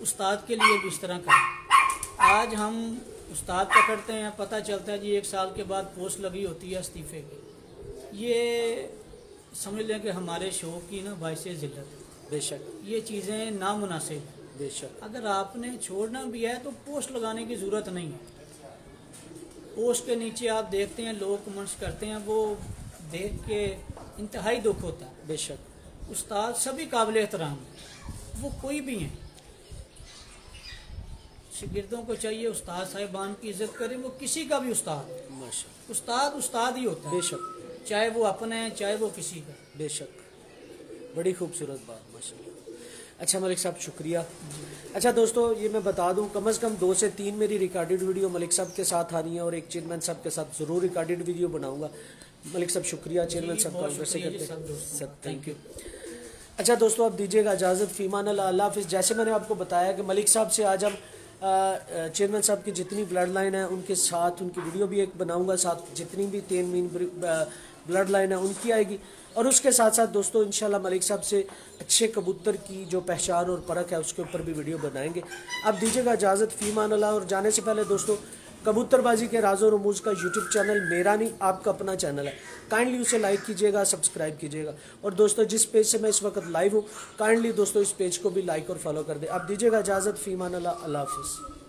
उस्ताद के लिए भी इस तरह करें। आज हम उस्ताद पकड़ते हैं, पता चलता है जी 1 साल के बाद पोस्ट लगी होती है इस्तीफे की। ये समझ लें कि हमारे शो की ना बाइसे ज़िल्लत है। बेशक, ये चीज़ें नामुनासिब हैं। बेशक। अगर आपने छोड़ना भी है तो पोस्ट लगाने की ज़रूरत नहीं है। पोस्ट के नीचे आप देखते हैं लोग कमेंट्स करते हैं, वो देख के इंतहाई दुख होता है। बेशक। उस्ताद सभी काबिल एहतराम हैं, वो कोई भी हैं। शागिर्दों को चाहिए उस्ताद साहिबान की इज्जत करें, वो किसी का भी उस्ताद। माशाअल्लाह। उस्ताद उस्ताद ही होता है। बेशक। चाहे वो अपने हैं, चाहे वो किसी का। बेशक, बड़ी खूबसूरत बात, माशाअल्लाह। अच्छा मलिक साहब, शुक्रिया। अच्छा दोस्तों, ये मैं बता दूं, कम से कम 2 से 3 मेरी रिकॉर्डेड वीडियो मलिक साहब के साथ आनी है और एक चेयरमैन साहब के साथ ज़रूर रिकॉर्डेड वीडियो बनाऊंगा। मलिक साहब शुक्रिया, चेयरमैन साहब का वैसे करते हैं। Thank you. अच्छा दोस्तों, अब दीजिएगा इजाज़त, फ़ीमान अल्लाह हाफ़िज़। जैसे मैंने आपको बताया कि मलिक साहब से आज हम चेयरमैन साहब की जितनी ब्लड लाइन है उनके साथ उनकी वीडियो भी एक बनाऊंगा, साथ जितनी भी 3 मीन ब्लड लाइन है उनकी आएगी। और उसके साथ साथ दोस्तों इंशाल्लाह मलिक साहब से अच्छे कबूतर की जो पहचान और परख है उसके ऊपर भी वीडियो बनाएंगे। अब दीजिएगा इजाज़त, फ़ीमान अल्लाह। और जाने से पहले दोस्तों, कबूतरबाजी के राज़ और रमूज़ का यूट्यूब चैनल मेरा नहीं, आपका अपना चैनल है, काइंडली उसे लाइक कीजिएगा, सब्सक्राइब कीजिएगा। और दोस्तों, जिस पेज से मैं इस वक्त लाइव हूँ, काइंडली दोस्तों इस पेज को भी लाइक और फॉलो कर दे। अब दीजिएगा इजाज़त, फ़ीमान अल्लाह, अल्लाह हाफ़िज़।